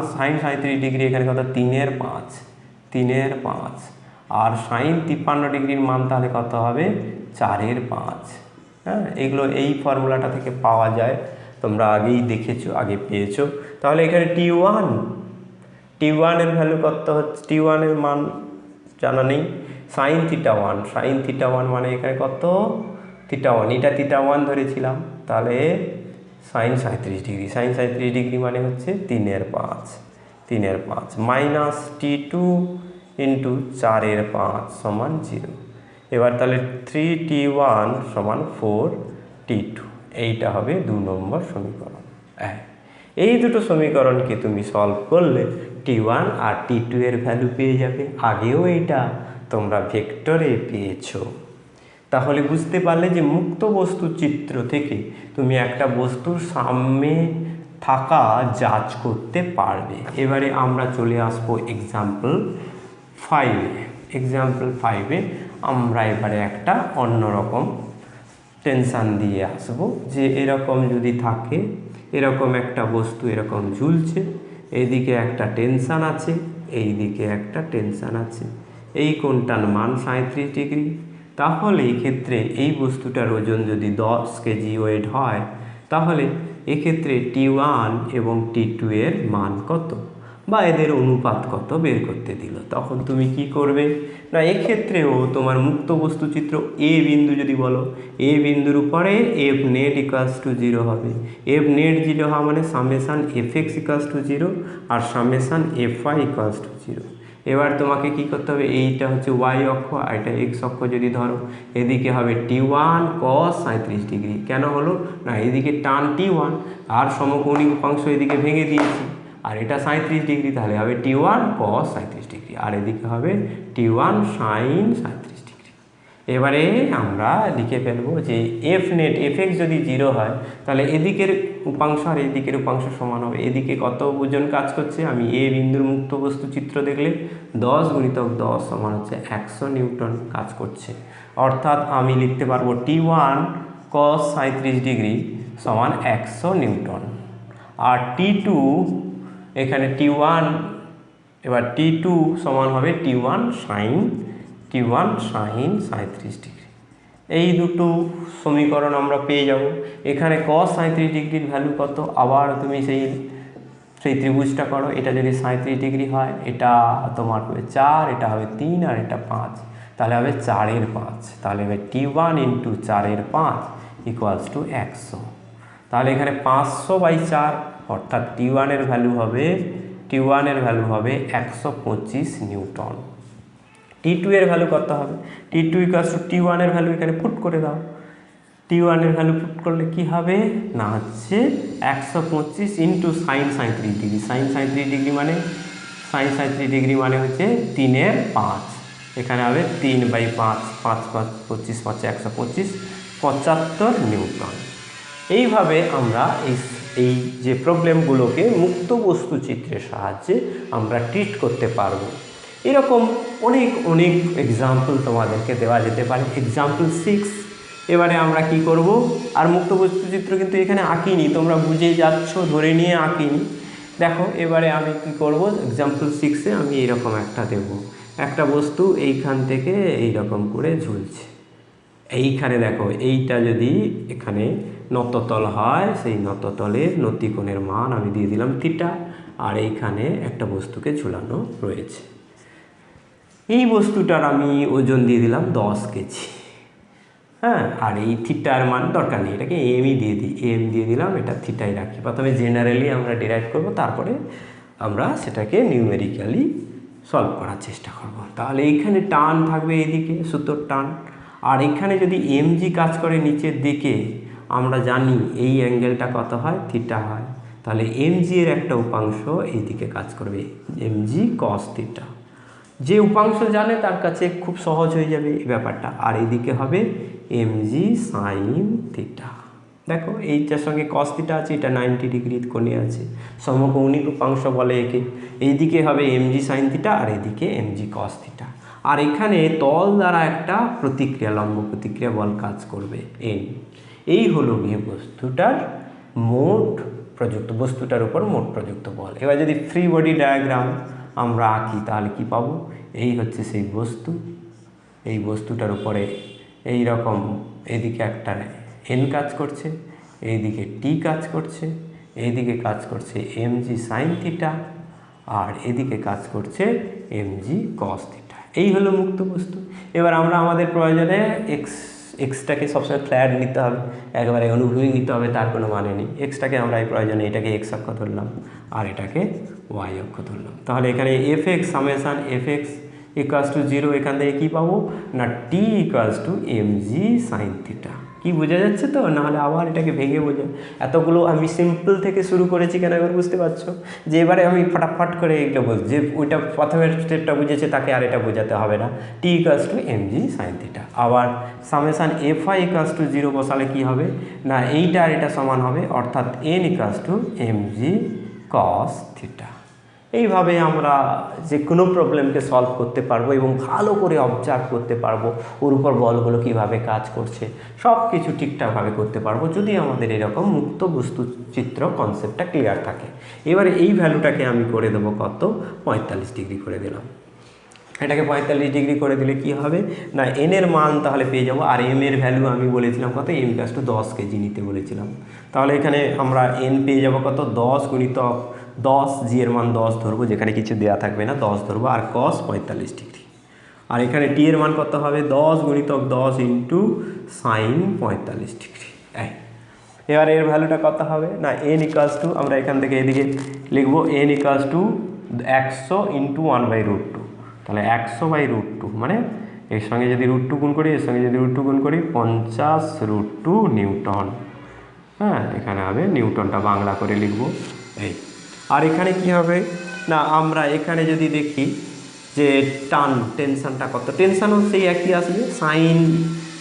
37 ডিগ্রি এখানে কত? 3/5, 3/5। আর সাইন 53 ডিগ্রির মান তাহলে কত হবে? 4/5। হ্যাঁ, এগুলো এই ফর্মুলাটা থেকে পাওয়া যায়, তোমরা আগেই দেখেছো, আগে পেয়েছো। তাহলে এখানে T1 এর ভ্যালু কত হচ্ছে? T1 এর মান জানা নেই। সাইন θ1, সাইন θ1 মানে এখানে কত? θ1, এটা θ1 ধরেছিলাম। তাহলে সাইন 37 ডিগ্রি, সাইন 37 ডিগ্রি মানে হচ্ছে 3/5 মাইনাস T2 ইন্টু 4/5 সমান 0। এবার তাহলে 3T1 সমান 4T2। এইটা হবে 2 নম্বর সমীকরণ। এই দুটো সমীকরণকে তুমি সলভ করলে T1 আর T2 এর ভ্যালু পেয়ে যাবে। আগেও এইটা তোমরা ভেক্টরে পেয়েছো। তাহলে বুঝতে পারলে যে মুক্ত বস্তু চিত্র থেকে তুমি একটা বস্তুর সামনে থাকা যাচ করতে পারবে। এবারে আমরা চলে আসবো এক্সাম্পল 5-এ। এক্সাম্পল 5-এ আমরা এবারে একটা অন্যরকম টেনশান দিয়ে আসবো, যে এরকম যদি থাকে, এরকম একটা বস্তু এরকম ঝুলছে, এইদিকে একটা টেনশান আছে, এই দিকে একটা টেনশান আছে, এই কোণটার মান 37 ডিগ্রি। তাহলে এই ক্ষেত্রে এই বস্তুটার ওজন যদি 10 কেজি ওয়েট হয়, তাহলে এক্ষেত্রে T1 এবং T2 এর মান কত, বা এদের অনুপাত কত বের করতে দিল। তখন তুমি কি করবে না, এক্ষেত্রেও তোমার মুক্ত বস্তু চিত্র এ বিন্দু যদি বলো, এ বিন্দুর উপরে এফ নেট = 0 হবে। এফ নেট 0 হওয়া মানে সামেশান fx = 0 আর সামেশান fy = 0। এবার তোমাকে কি করতে হবে, এইটা হচ্ছে y অক্ষ আর এটা x অক্ষ যদি ধরো, এদিকে হবে T1 cos 37 ডিগ্রি। কেন হলো না, এদিকে টান T1 আর সমকৌণিক উপাংশ এদিকে ভেঙে দিয়েছি, আর এটা 37 ডিগ্রি, তাহলে হবে T1 cos 37 ডিগ্রি, আর এদিকে হবে T1 sin 37 ডিগ্রি। এবারে আমরা লিখে ফেলবো যে এফ নেট fx যদি 0 হয়, তাহলে এদিকের উপাংশ আর এদিকের উপাংশ সমান হবে। এদিকে কত ওজন কাজ করছে, আমি এ বিন্দুর মুক্ত বস্তু চিত্র দেখলে 10 × 10 সমান হচ্ছে 100 নিউটন কাজ করছে। অর্থাৎ আমি লিখতে পারবো T1 cos 37 ডিগ্রি সমান 100 নিউটন। আর T2 এখানে T1, এবার T2 সমান হবে T1 sin 37 ডিগ্রি। এই দুটো সমীকরণ আমরা পেয়ে যাব। এখানে cos 37 ডিগ্রির ভ্যালু কত, আবার তুমি সেই ত্রিভুজটা করো। এটা যদি 37 ডিগ্রি হয়, এটা তোমার হবে 4, এটা হবে 3 আর এটা 5, তাহলে হবে 4/5। তাহলে হবে T1 × 4/5 = 100। তাহলে এখানে 500/4 অর্থাৎ T1 এর ভ্যালু হবে 125 নিউটন। T2 এর ভ্যালু কত হবে, T2 = T1 এর ভ্যালু এখানে পুট করে দাও। T1 এর ভ্যালু পুট করলে কি হবে না, হচ্ছে 125 × sin 37 ডিগ্রি। sin 37 ডিগ্রি মানে হচ্ছে 3/5। এখানে হবে 3/5, 5 5 25 5 125, 75 নিউটন। এইভাবে আমরা এই যে প্রবলেমগুলোকে মুক্ত বস্তু চিত্রের সাহায্যে আমরা ট্রিট করতে পারবো। এরকম অনেক অনেক এক্সাম্পল তোমাদেরকে দেওয়া যেতে পারে। এক্সাম্পল 6, এবারে আমরা কি করব, আর মুক্ত বস্তু চিত্র কিন্তু এখানে আঁকিনি, তোমরা বুঝেই যাচ্ছ, ধরে নিয়ে আঁকিনি। দেখো এবারে আমি কি করব, এক্সাম্পল 6-এ আমি এইরকম একটা দেব, একটা বস্তু এইখান থেকে এইরকম করে ঝুলছে। এইখানে দেখো, এইটা যদি এখানে নততল হয়, সেই নততলের নতিকোণের মান আমি দিয়ে দিলাম থিটা, আর এইখানে একটা বস্তুকে ঝুলানো রয়েছে। এই বস্তুটার আমি ওজন দিয়ে দিলাম 10 কেজি। হ্যাঁ, আর এই থিটার মান দরকার নেই, এটাকে এমই দিয়ে দিই, এম দিয়ে দিলাম, এটা থিটাই রাখি। প্রথমে জেনারেলি আমরা ডিরাইভ করব, তারপরে আমরা সেটাকে নিউমেরিক্যালি সলভ করার চেষ্টা করব। তাহলে এইখানে টান থাকবে এইদিকে, সুতোর টান, আর এখানে যদি এমজি কাজ করে নিচের দিকে, আমরা জানি এই অ্যাঙ্গেলটা কত হয়, থিটা হয়। তাহলে এমজি এর একটা উপাংশ এইদিকে কাজ করবে, এমজি কস থিটা। যে উপাংশ জানে তার কাছে খুব সহজ হয়ে যাবে এই ব্যাপারটা। আর এইদিকে হবে এমজি সাইন থিটা। দেখো এইটার সঙ্গে কস থিটা আছে, এটা 90 ডিগ্রি কোণে আছে, সমকৌণিক উপাংশ বলে একে। এইদিকে হবে এমজি সাইন থিটা, আর এদিকে এমজি কস থিটা। আর এখানে তল দ্বারা একটা প্রতিক্রিয়া, লম্ব প্রতিক্রিয়া বল কাজ করবে এন। এই হলো গিয়ে বস্তুটার মোট প্রযুক্ত, বস্তুটার উপর মোট প্রযুক্ত বল। এবার যদি ফ্রি বডি ডায়াগ্রাম আমরা আঁকি তাহলে কি পাবো, এই হচ্ছে সেই বস্তু, এই বস্তুটার উপরে এই রকম এদিকে একটা এন কাজ করছে, এইদিকে টি কাজ করছে, এইদিকে কাজ করছে এমজি সাইন থিটা, আর এদিকে কাজ করছে এমজি কস থিটা। এই হলো মুক্ত বস্তু। এবার আমরা আমাদের প্রয়োজনে এক্সটাকে সবসময় ফ্ল্যাট নিতে হবে, একেবারে অনুভূমিক নিতে হবে তার কোনো মানে নেই। এক্সটাকে আমরা এই প্রয়োজনে এটাকে এক্স অক্ষ ধরলাম, আর এটাকে ওয়াই অক্ষ ধরলাম। তাহলে এখানে F X summation F X equals to 0, এখান থেকে কী পাবো না, T equals to MG sine theta. কি বোঝা যাচ্ছে তো? নাহলে আবার এটাকে ভেঙে বোঝা। এতগুলো আমি সিম্পল থেকে শুরু করেছি কেন, এবার বুঝতে পারছো যে এবারে আমি ফটাফট করে এগুলো বলছি, যে ওইটা প্রথমের স্টেপটা বুঝেছে তাকে আর এটা বোঝাতে হবে না। T equals to MG sine theta. আবার summation F I equals to 0 বসালে কী হবে না, এইটা আর এটা সমান হবে, অর্থাৎ N equals to MG cos theta. এইভাবে আমরা যে কোনো প্রবলেমকে সলভ করতে পারবো এবং ভালো করে অবজার্ভ করতে পারবো ওর উপর বলগুলো কীভাবে কাজ করছে, সব কিছু ঠিকঠাকভাবে করতে পারবো যদি আমাদের এরকম মুক্ত বস্তু চিত্র কনসেপ্টটা ক্লিয়ার থাকে। এবারে এই ভ্যালুটাকে আমি করে দেবো কত, 45 ডিগ্রি করে দিলাম। এটাকে 45 ডিগ্রি করে দিলে কি হবে না, এন এর মান তাহলে পেয়ে যাবো। আর এম এর ভ্যালু আমি বলেছিলাম কত, এম ইকুয়ালস টু 10 কেজি নিতে বলেছিলাম। তাহলে এখানে আমরা এন পেয়ে যাবো কত, 10 গুণিতক 10, জি এর মান 10 ধরবো, যেখানে কিছু দেওয়া থাকবে না 10 ধরবো, আর কস 45 ডিগ্রি। আর এখানে টি এর মান কত হবে, 10 গুণিতক 10 ইন্টু সাইন 45 ডিগ্রি। এবার এর ভ্যালুটা কত হবে না, এন ইকুয়ালস টু, আমরা এখান থেকে এদিকে লিখবো এন ইকুয়ালস টু 100 ইন্টু 1/√2। তাহলে 100/√2 মানে এর সঙ্গে যদি √2 গুণ করি, এর সঙ্গে যদি √2 গুণ করি, 50√2 নিউটন। হ্যাঁ, এখানে হবে নিউটনটা বাংলা করে লিখব এই। আর এখানে কি হবে না, আমরা এখানে যদি দেখি যে টান টেনশানটা কত, টেনশানও সেই একই আসবে, সাইন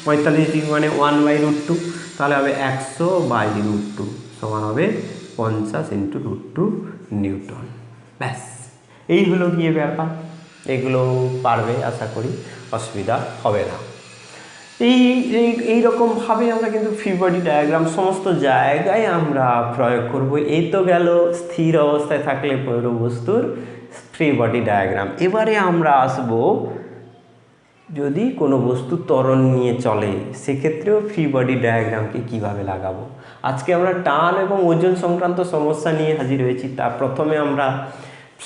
45 ডিগ্রি মানে 1/√2, তাহলে হবে 100/√2 সমান হবে 50 ইন্টু √2 নিউটন। ব্যাস, এই হলো গিয়ে ব্যাপার। এগুলো পারবে আশা করি, অসুবিধা হবে না। এইরকমভাবে আমরা কিন্তু ফ্রি বডি ডায়াগ্রাম সমস্ত জায়গায় আমরা প্রয়োগ করব। এই তো গেল স্থির অবস্থায় থাকলে পৌর বস্তুর ফ্রি বডি ডায়াগ্রাম। এবারে আমরা আসব যদি কোনো বস্তু ত্বরণ নিয়ে চলে, সেক্ষেত্রেও ফ্রি বডি ডায়াগ্রামকে কিভাবে লাগাবো। আজকে আমরা টান এবং ওজন সংক্রান্ত সমস্যা নিয়ে হাজির হয়েছি। তার প্রথমে আমরা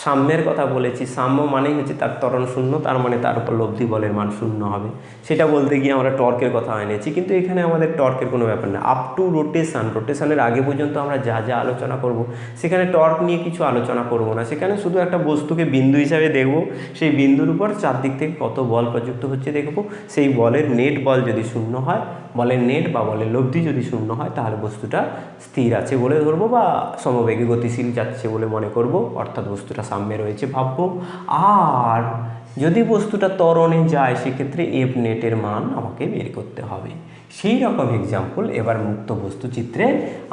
সাম্যের কথা বলেছি। সাম্য মানেই হচ্ছে তার ত্বরণ শূন্য, তার মানে তার উপর লব্ধি বলের মান শূন্য হবে। সেটা বলতে গিয়ে আমরা টর্কের কথা এনেছি, কিন্তু এখানে আমাদের টর্কের কোনো ব্যাপার না। আপ টু রোটেশন, রোটেশনের আগে পর্যন্ত আমরা যা যা আলোচনা করব, সেখানে টর্ক নিয়ে কিছু আলোচনা করব না। সেখানে শুধু একটা বস্তুকে বিন্দু হিসাবে দেখব, সেই বিন্দুর উপর চারদিক থেকে কত বল প্রযুক্ত হচ্ছে দেখব। সেই বলের নেট বল যদি শূন্য হয়, বলের নেট বা বলের লব্ধি যদি শূন্য হয়, তাহলে বস্তুটা স্থির আছে বলে ধরবো বা সমবেগে গতিশীল যাচ্ছে বলে মনে করব, অর্থাৎ বস্তুটা সাম্যে রয়েছে ভাববো। আর যদি বস্তুটা ত্বরণে যায়, সেক্ষেত্রে এফ নেটের মান আমাকে বের করতে হবে। সেই রকম এক্সাম্পল এবার মুক্ত বস্তু চিত্রে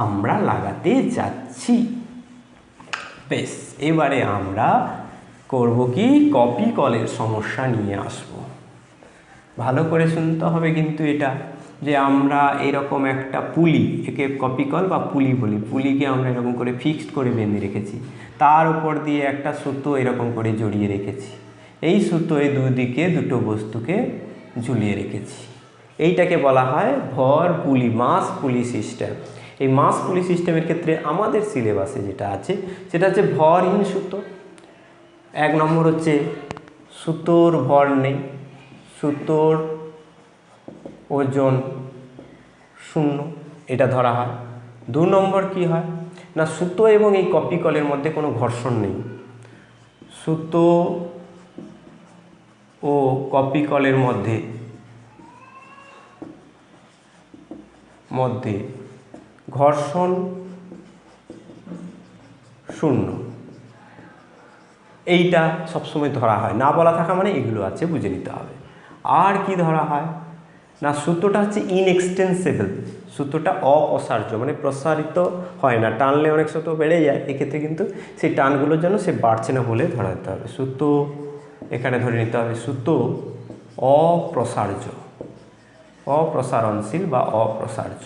আমরা লাগাতে যাচ্ছি। বেশ, এবারে আমরা করব কি, কপি কলের সমস্যা নিয়ে আসব। ভালো করে শুনতে হবে কিন্তু এটা, যে আমরা এরকম একটা পুলি, একে কপি কল বা পুলি বলি, পুলিকে আমরা এরকম করে ফিক্সড করে বেঁধে রেখেছি, তার উপর দিয়ে একটা সুতো এরকম করে জড়িয়ে রেখেছি, এই সুতোয় দুদিকে দুটো বস্তুকে ঝুলিয়ে রেখেছি। এইটাকে বলা হয় ভর পুলি, মাস পুলি সিস্টেম। এই মাস পুলি সিস্টেমের ক্ষেত্রে আমাদের সিলেবাসে যেটা আছে সেটা হচ্ছে ভরহীন সুতো। 1 নম্বর হচ্ছে সুতোর ভর নেই, সুতোর ওজন 0, এটা ধরা হয়। 2 নম্বর কি হয় না, সুতো এবং এই কপি কলের মধ্যে কোনো ঘর্ষণ নেই, সুতো ও কপি কলের মধ্যে ঘর্ষণ 0, এইটা সবসময় ধরা হয়। না বলা থাকা মানে এগুলো আছে, বুঝে নিতে হবে। আর কি ধরা হয় না, সুতোটা হচ্ছে ইনএক্সটেন্সিবল, সুতোটা অপ্রসার্য, মানে প্রসারিত হয় না, টানলে অনেক সুতো বেড়ে যায়, এক্ষেত্রে কিন্তু সেই টানগুলোর জন্য সে বাড়ছে না বলে ধরা দিতে হবে। সুতো এখানে ধরে নিতে হবে সুতো অপ্রসারণশীল বা অপ্রসার্য।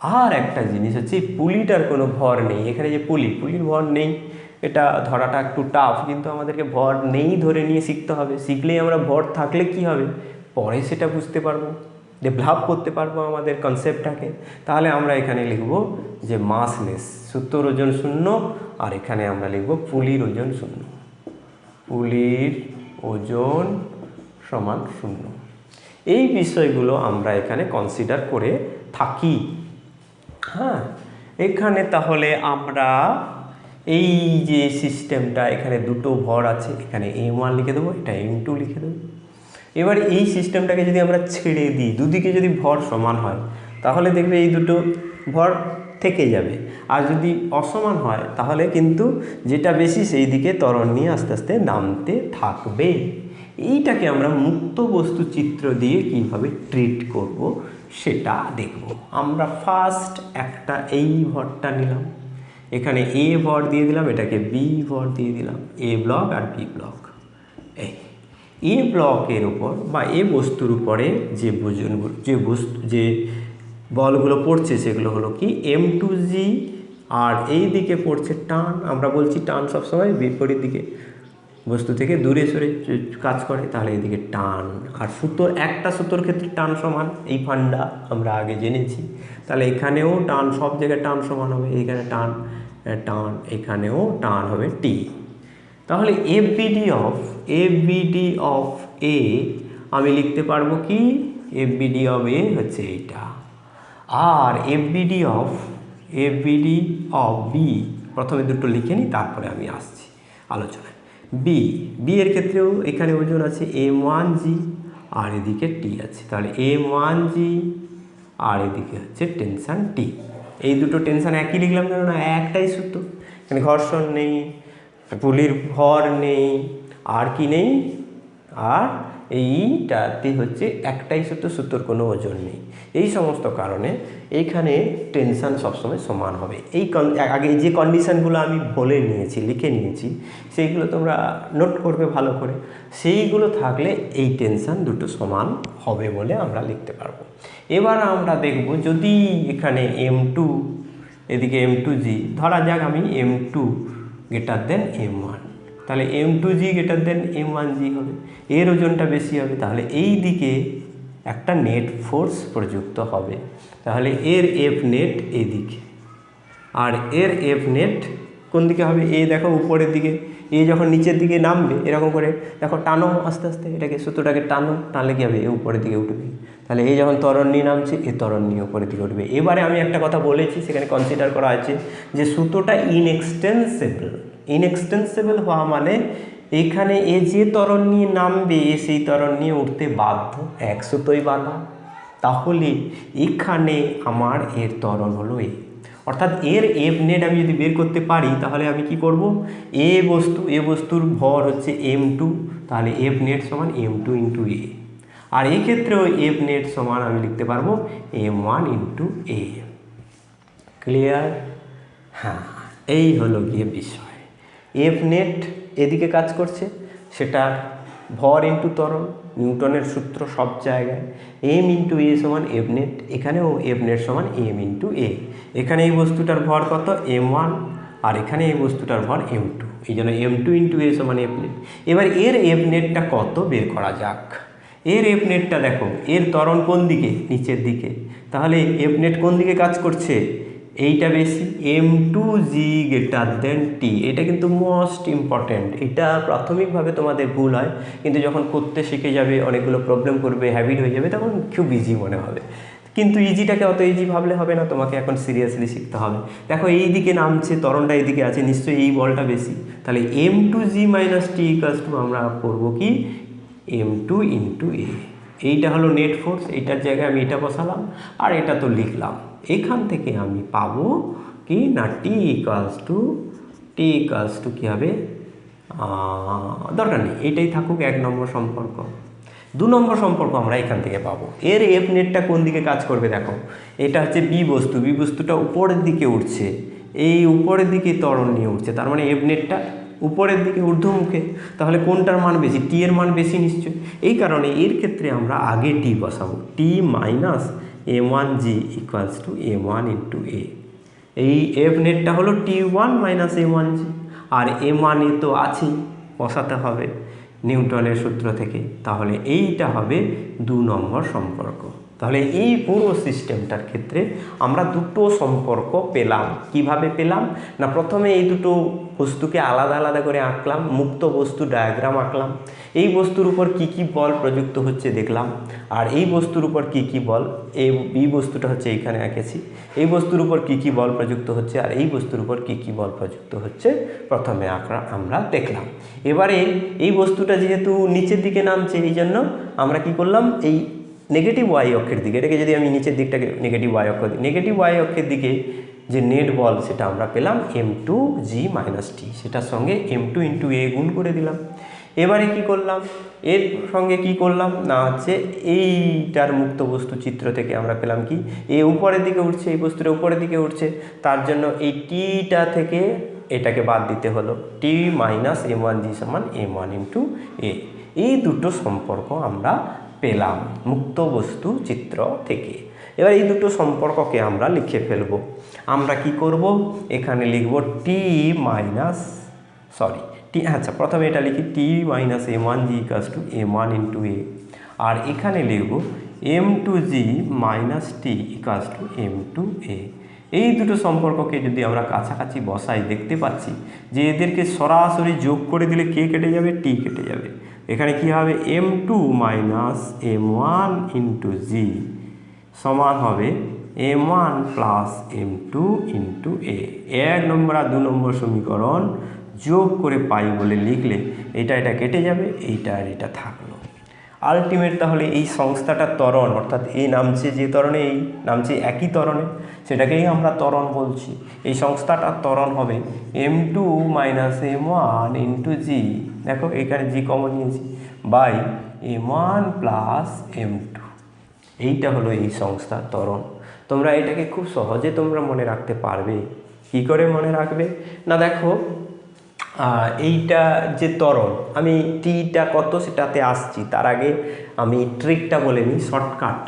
আর একটা জিনিস হচ্ছে পুলিটার কোনো ভর নেই, এখানে যে পুলির ভর নেই, এটা ধরাটা একটু টাফ, কিন্তু আমাদেরকে ভর নেই ধরে নিয়ে শিখতে হবে। শিখলেই আমরা ভর থাকলে কি হবে পরে সেটা বুঝতে পারবো, ডেভেলপ করতে পারবো আমাদের কনসেপ্টটাকে। তাহলে আমরা এখানে লিখব যে মাসলেস, সুতোর ওজন 0, আর এখানে আমরা লিখব পুলির ওজন 0, পুলির ওজন সমান 0। এই বিষয়গুলো আমরা এখানে কনসিডার করে থাকি। হ্যাঁ, এখানে তাহলে আমরা এই যে সিস্টেমটা, এখানে দুটো ভর আছে, এখানে M1 লিখে দেবো, এটা M2 লিখে দেবো। এবার এই সিস্টেমটাকে যদি আমরা ছেড়ে দিই, দুদিকে যদি ভর সমান হয় তাহলে দেখবে এই দুটো ভর থেকে যাবে, আর যদি অসমান হয় তাহলে কিন্তু যেটা বেশি সেই দিকে ত্বরণ নিয়ে আস্তে আস্তে নামতে থাকবে। এইটাকে আমরা মুক্ত বস্তু চিত্র দিয়ে কিভাবে ট্রিট করব সেটা দেখব। আমরা ফার্স্ট একটা এই ভরটা নিলাম, এখানে এ ভর দিয়ে দিলাম, এটাকে বি ভর দিয়ে দিলাম, এ ব্লক আর বি ব্লক। এ ব্লকের উপর বা এ বস্তুর উপরে যে বলগুলো পড়ছে সেগুলো হলো কি M2G, আর এই দিকে পড়ছে টান। আমরা বলছি টান সবসময় বিপরীত দিকে বস্তু থেকে দূরে সরে কাজ করে, তাহলে এইদিকে টান। আর সুতোর একটা সুতোর ক্ষেত্রে টান সমান, এই ফান্ডা আমরা আগে জেনেছি। তাহলে এখানেও টান, সব জায়গায় টান সমান হবে, এইখানে টান, এখানেও টান হবে টি। তাহলে এফবিডি অফ এ আমি লিখতে পারবো কি, এফবিডি অফ এ হচ্ছে এইটা, আর এফবিডি অফ বি প্রথমে দুটো লিখে নিই, তারপরে আমি আসছি আলোচনায়। বি এর ক্ষেত্রেও এখানে ওজন আছে M1G, আর এদিকে টি আছে, তাহলে M1G আর এদিকে হচ্ছে টেনশান টি। এই দুটো টেনশান একই লিখলাম, কেননা একটাই সূত্র, এখানে ঘর্ষণ নেই, পুলির ভর নেই, আর কি নেই, আর এইটাতে হচ্ছে একটাই সূত্র, কোনো ওজন নেই। এই সমস্ত কারণে এইখানে টেনশান সবসময় সমান হবে। আগে যে কন্ডিশানগুলো আমি বলে নিয়েছি, লিখে নিয়েছি, সেইগুলো তোমরা নোট করবে ভালো করে। সেইগুলো থাকলে এই টেনশান দুটো সমান হবে বলে আমরা লিখতে পারবো। এবার আমরা দেখব যদি এখানে M2 এদিকে M2G, ধরা যাক আমি M2 গ্রেটার দেন M1, তাহলে M2G গ্রেটার দেন M1G হবে, এর ওজনটা বেশি হবে, তাহলে এই দিকে একটা নেট ফোর্স প্রযুক্ত হবে। তাহলে এর এফ নেট এদিকে, আর এর এফ নেট কোন দিকে হবে, এ দেখো উপরের দিকে, এ যখন নিচের দিকে নামবে এরকম করে দেখো, টানো আস্তে আস্তে এটাকে, সুতোটাকে টানলে কি হবে, এ উপরের দিকে উঠবে। তাহলে এই যখন ত্বরণ নিয়ে নামছে, এ ত্বরণ নিয়ে উপরের দিকে উঠবে। এবারে আমি একটা কথা বলেছি, সেখানে কনসিডার করা আছে যে সুতোটা ইনএক্সটেন্সিবল হওয়া মানে এখানে এ যে ত্বরণ নিয়ে নামবে, এ সেই ত্বরণ নিয়ে উঠতে বাধ্য, এক সুতোই বাঁধা। তাহলে এখানে আমার এর ত্বরণ হলো এ, অর্থাৎ এর এফ নেট আমি যদি বের করতে পারি তাহলে আমি কি করব, এ বস্তুর ভর হচ্ছে M2, তাহলে এফ নেট সমান M2 ইন্টু এ, আর এই ক্ষেত্রেও এফ নেট সমান আমি লিখতে পারবো M1 ইন্টু এ। ক্লিয়ার? হ্যাঁ, এই হলো গিয়ে বিষয়। এফ নেট এদিকে কাজ করছে, সেটার ভর ইন্টু ত্বরণ, নিউটনের সূত্র সব জায়গায়, এম ইন্টু এ সমান এফ নেট, এখানেও এফ নেট সমান এম ইন্টু এ। এখানে এই বস্তুটার ভর কত m1, আর এখানে এই বস্তুটার ভর m2, এই জন্য m2 ইন্টু এ সমান এফ নেট। এবার এর এফ নেটটা কত বের করা যাক। এর এফ নেটটা দেখো, এর ত্বরণ কোন দিকে, নিচের দিকে, তাহলে এফ নেট কোন দিকে কাজ করছে, এইটা বেশি, m2g গ্রেটার দেন টি। এটা কিন্তু মোস্ট ইম্পর্ট্যান্ট, এটা প্রাথমিকভাবে তোমাদের ভুল হয়, কিন্তু যখন করতে শিখে যাবে, অনেকগুলো প্রবলেম করবে, হ্যাবিট হয়ে যাবে, তখন খুব ইজি মনে হবে। কিন্তু ইজিটাকে অত ইজি ভাবলে হবে না, তোমাকে এখন সিরিয়াসলি শিখতে হবে। দেখো এই দিকে নামছে, ত্বরণটা এইদিকে আছে, নিশ্চয়ই এই বলটা বেশি, তাহলে m2g minus T equals two আমরা করবো কি m2 ইন্টু এ। এইটা হলো নেট ফোর্স, এইটার জায়গায় আমি এটা বসালাম, আর এটা তো লিখলাম। এখান থেকে আমি পাবো কি না টি ইকুয়ালস টু কী হবে, দরকার নেই, এইটাই থাকুক 1 নম্বর সম্পর্ক। 2 নম্বর সম্পর্ক আমরা এখান থেকে পাবো। এর এফ নেটটা কোন দিকে কাজ করবে দেখো, এটা হচ্ছে বি বস্তু, বি বস্তুটা উপরের দিকে উঠছে, এই উপরের দিকে ত্বরণ নিয়ে উঠছে, তার মানে এফ নেটটা উপরের দিকে ঊর্ধ্বমুখে, তাহলে কোনটার মান বেশি, টি এর মান বেশি নিশ্চয়ই। এই কারণে এর ক্ষেত্রে আমরা আগে টি বসাবো, T minus m1g equals to m1 into A. এই এফ নেটটা হলো t1 মাইনাস m1g, আর m1 এ তো আছেই, বসাতে হবে নিউটনের সূত্র থেকে, তাহলে এইটা হবে 2 নম্বর সম্পর্ক। তাহলে এই পুরো সিস্টেমটার ক্ষেত্রে আমরা দুটো সম্পর্ক পেলাম। কিভাবে পেলাম না, প্রথমে এই দুটো বস্তুকে আলাদা আলাদা করে আঁকলাম, মুক্ত বস্তু ডায়াগ্রাম আঁকলাম, এই বস্তুর উপর কি কি বল প্রযুক্ত হচ্ছে দেখলাম, আর এই বস্তুর উপর কি কি বল, এই বস্তুটা হচ্ছে এইখানে আঁকেছি, এই বস্তুর উপর কি কি বল প্রযুক্ত হচ্ছে, আর এই বস্তুর উপর কি কি বল প্রযুক্ত হচ্ছে প্রথমে আমরা দেখলাম। এবারে এই বস্তুটা যেহেতু নিচের দিকে নামছে, এই জন্য আমরা কি করলাম, এই নেগেটিভ ওয়াই অক্ষের দিকে, এটাকে যদি আমি নিচের দিকটাকে নেগেটিভ ওয়াই অক্ষ দিই, নেগেটিভ ওয়াই অক্ষের দিকে যে নেট বল সেটা আমরা পেলাম m2g মাইনাস টি, সেটার সঙ্গে m2 ইন্টু এ গুণ করে দিলাম। এবারে কি করলাম, এর সঙ্গে কি করলাম না হচ্ছে এইটার মুক্ত বস্তু চিত্র থেকে আমরা পেলাম কি, এ উপরের দিকে উঠছে, এই বস্তুটা উপরের দিকে উঠছে, তার জন্য এই টিটা থেকে এটাকে বাদ দিতে হলো, টি মাইনাস m1g সমান m1 ইন্টু এ। এই দুটো সম্পর্ক আমরা পেলাম মুক্ত বস্তু চিত্র থেকে। এবার এই দুটো সম্পর্ককে আমরা লিখে ফেলব। আমরা কি করব, এখানে লিখব টি মাইনাস আচ্ছা প্রথমে এটা লিখি T minus m1g equals to m1 into A, আর এখানে লিখব m2g minus T equals to m2 A. এই দুটো সম্পর্ককে যদি আমরা কাছাকাছি বসাই, দেখতে পাচ্ছি যে এদেরকে সরাসরি যোগ করে দিলে কে কেটে যাবে, টি কেটে যাবে। এখানে কি হবে, m2 মাইনাস m1 ইন্টু জি সমান হবে m1 প্লাস m2 ইন্টু এ। 1 নম্বর আর 2 নম্বর সমীকরণ যোগ করে পাই বলে লিখলে এটা কেটে যাবে, এইটা আর এটা থাকলো। আলটিমেট তাহলে এই সংস্থাটার ত্বরণ, অর্থাৎ এই নামছে যে ত্বরণে, এই নামছে একই ত্বরণে, সেটাকেই আমরা ত্বরণ বলছি। এই সংস্থাটার ত্বরণ হবে m2 মাইনাস m1 ইন্টু জি, দেখো এখানে জি কমন নিয়েছি, বাই m1 প্লাস m2। এইটা হলো এই সংস্থার ত্বরণ। তোমরা এটাকে খুব সহজে তোমরা মনে রাখতে পারবে। কি করে মনে রাখবে না, দেখো এইটা যে ত্বরণ, আমি টিটা কত সেটাতে আসছি, তার আগে আমি ট্রিকটা বলে নিই, শর্টকাট।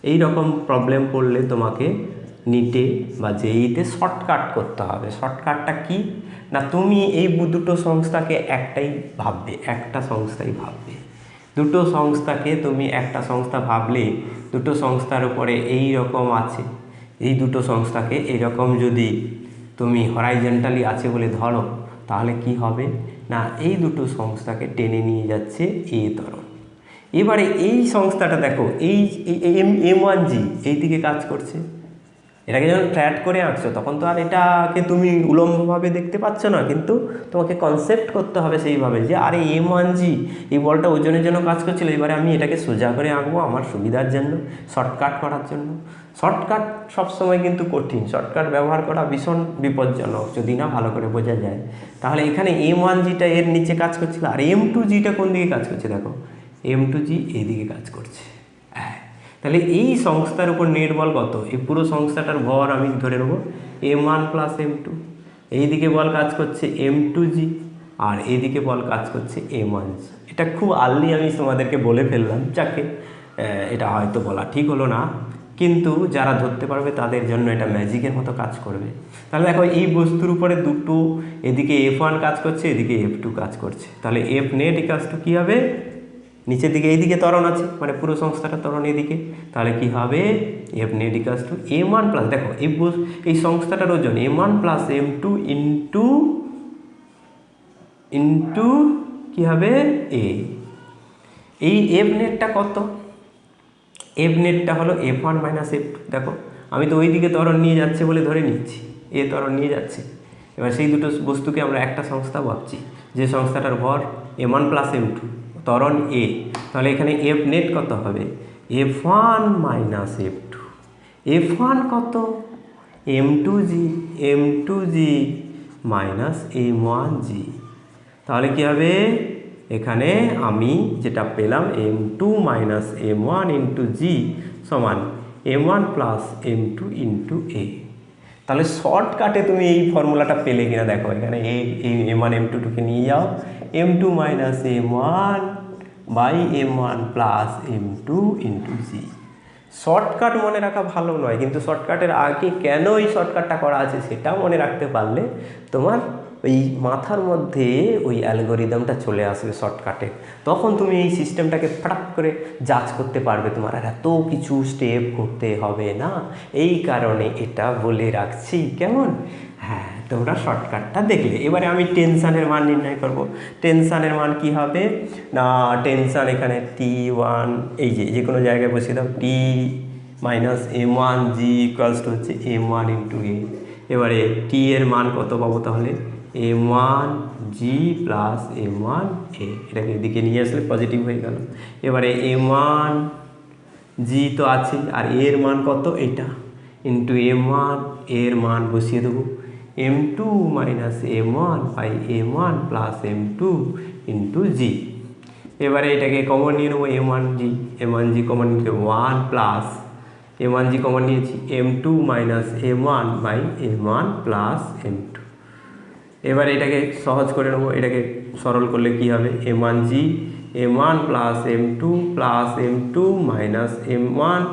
এই রকম প্রবলেম পড়লে তোমাকে নিটে বা জেইতে শর্টকাট করতে হবে। শর্টকাটটা কি না, তুমি এই দুটো সংস্থাকে একটাই ভাববে, একটা সংস্থাই ভাববে। দুটো সংস্থাকে তুমি একটা সংস্থা ভাবলে, দুটো সংস্থার উপরে এই রকম আছে, এই দুটো সংস্থাকে এরকম যদি তুমি হরাইজন্টালি আছে বলে ধরো, তাহলে কি হবে না, এই দুটো সংস্থাকে টেনে নিয়ে যাচ্ছে এ ত্বরণ। এবারে এই সংস্থাটা দেখো, এই m1g এই দিকে কাজ করছে, এটাকে যখন ফ্ল্যাট করে আঁকছো তখন তো আর এটাকে তুমি উলম্বভাবে দেখতে পাচ্ছ না, কিন্তু তোমাকে কনসেপ্ট করতে হবে সেইভাবে যে আরে m1g এই বলটা ওজনের জন্য কাজ করছিল, এবারে আমি এটাকে সোজা করে আঁকবো আমার সুবিধার জন্য, শর্টকাট করার জন্য। শর্টকাট সবসময় কিন্তু কঠিন, শর্টকাট ব্যবহার করা ভীষণ বিপজ্জনক যদি না ভালো করে বোঝা যায়। তাহলে এখানে m1gটা এর নিচে কাজ করছিল, আর m2gটা কোন দিকে কাজ করছে, দেখো m2g এইদিকে কাজ করছে। তাহলে এই সংস্থার উপর নেট বল কত, এই পুরো সংস্থাটার ভর আমি ধরে নেব m1 প্লাস m2, এইদিকে বল কাজ করছে m2g, আর এইদিকে বল কাজ করছে m1। এটা খুব আর্লি আমি তোমাদেরকে বলে ফেললাম, যাকে এটা হয়তো বলা ঠিক হলো না, কিন্তু যারা ধরতে পারবে তাদের জন্য এটা ম্যাজিকের মতো কাজ করবে। তাহলে দেখো এই বস্তুর উপরে দুটো, এদিকে F1 কাজ করছে, এদিকে F2 কাজ করছে, তাহলে F নেট ইকুয়ালস টু কী হবে, নিচের দিকে এইদিকে ত্বরণ আছে, মানে পুরো সংস্থাটা ত্বরণ এদিকে, তাহলে কি হবে F net equals to m1 plus, দেখো এই সংস্থাটার ওজন m1 প্লাস m2 ইন্টু কী হবে a। এই F নেটটা কত, F নেটটা হলো F1 মাইনাস F2। দেখো আমি তো ওই দিকে ত্বরণ নিয়ে যাচ্ছে বলে ধরে নিচ্ছি, এ ত্বরণ নিয়ে যাচ্ছে, এবার সেই দুটো বস্তুকে আমরা একটা সংস্থা ভাবছি, যে সংস্থাটার ভর m1 প্লাস m2, ত্বরণ এ, তাহলে এখানে F নেট কত হবে F1 মাইনাস F2, F1 কত m2g মাইনাস m1g। তাহলে কী হবে, এখানে আমি যেটা পেলাম m2 মাইনাস m1 ইন্টু জি সমান m1 প্লাস m2 ইন্টু এ। তাহলে শর্টকাটে তুমি এই ফর্মুলাটা পেলে কিনা দেখো, এখানে এই m1 m2কে নিয়ে যাও, m2 minus m1 by m1 plus m2 into G. Shortcut মনে রাখা ভালো নয়, কিন্তু শর্টকাটের আগে কেন এই শর্টকাটটা করা আছে সেটা মনে রাখতে পারলে তোমার ওই মাথার মধ্যে ওই অ্যালগোরিদমটা চলে আসবে শর্টকাটে, তখন তুমি এই সিস্টেমটাকে ফটাক করে জাজ করতে পারবে, তোমার আর এত কিছু স্টেপ করতে হবে না। এই কারণে এটা বলে রাখছি, কেমন? হ্যাঁ, তোমরা শর্টকাটটা দেখলে। এবারে আমি টেনশানের মান নির্ণয় করব। টেনশানের মান কি হবে না, টেনশান এখানে T1, এই যে কোনো জায়গায় বসিয়ে দাও, T minus m1g equals two হচ্ছে m1 ইন্টু এ। এবারে টি এর মান কত পাবো, তাহলে m1g প্লাস m1a, এটাকে এদিকে নিয়ে আসলে পজিটিভ হয়ে গেল। এবারে m1g তো আছে, আর এর মান কত, এটা ইন্টু m1, এর মান বসিয়ে দেবো m2 minus m1 by m1 plus m2 into G. এবারে এটাকে কমন নিয়ে নেবো, m1g কমন নিতে 1 প্লাস m1g কমন নিয়েছি m2 minus m1 by m1 plus m2। এবারে এটাকে সহজ করে নেবো, এটাকে সরল করলে কি হবে, m1g m1 plus m2 plus m2 minus m1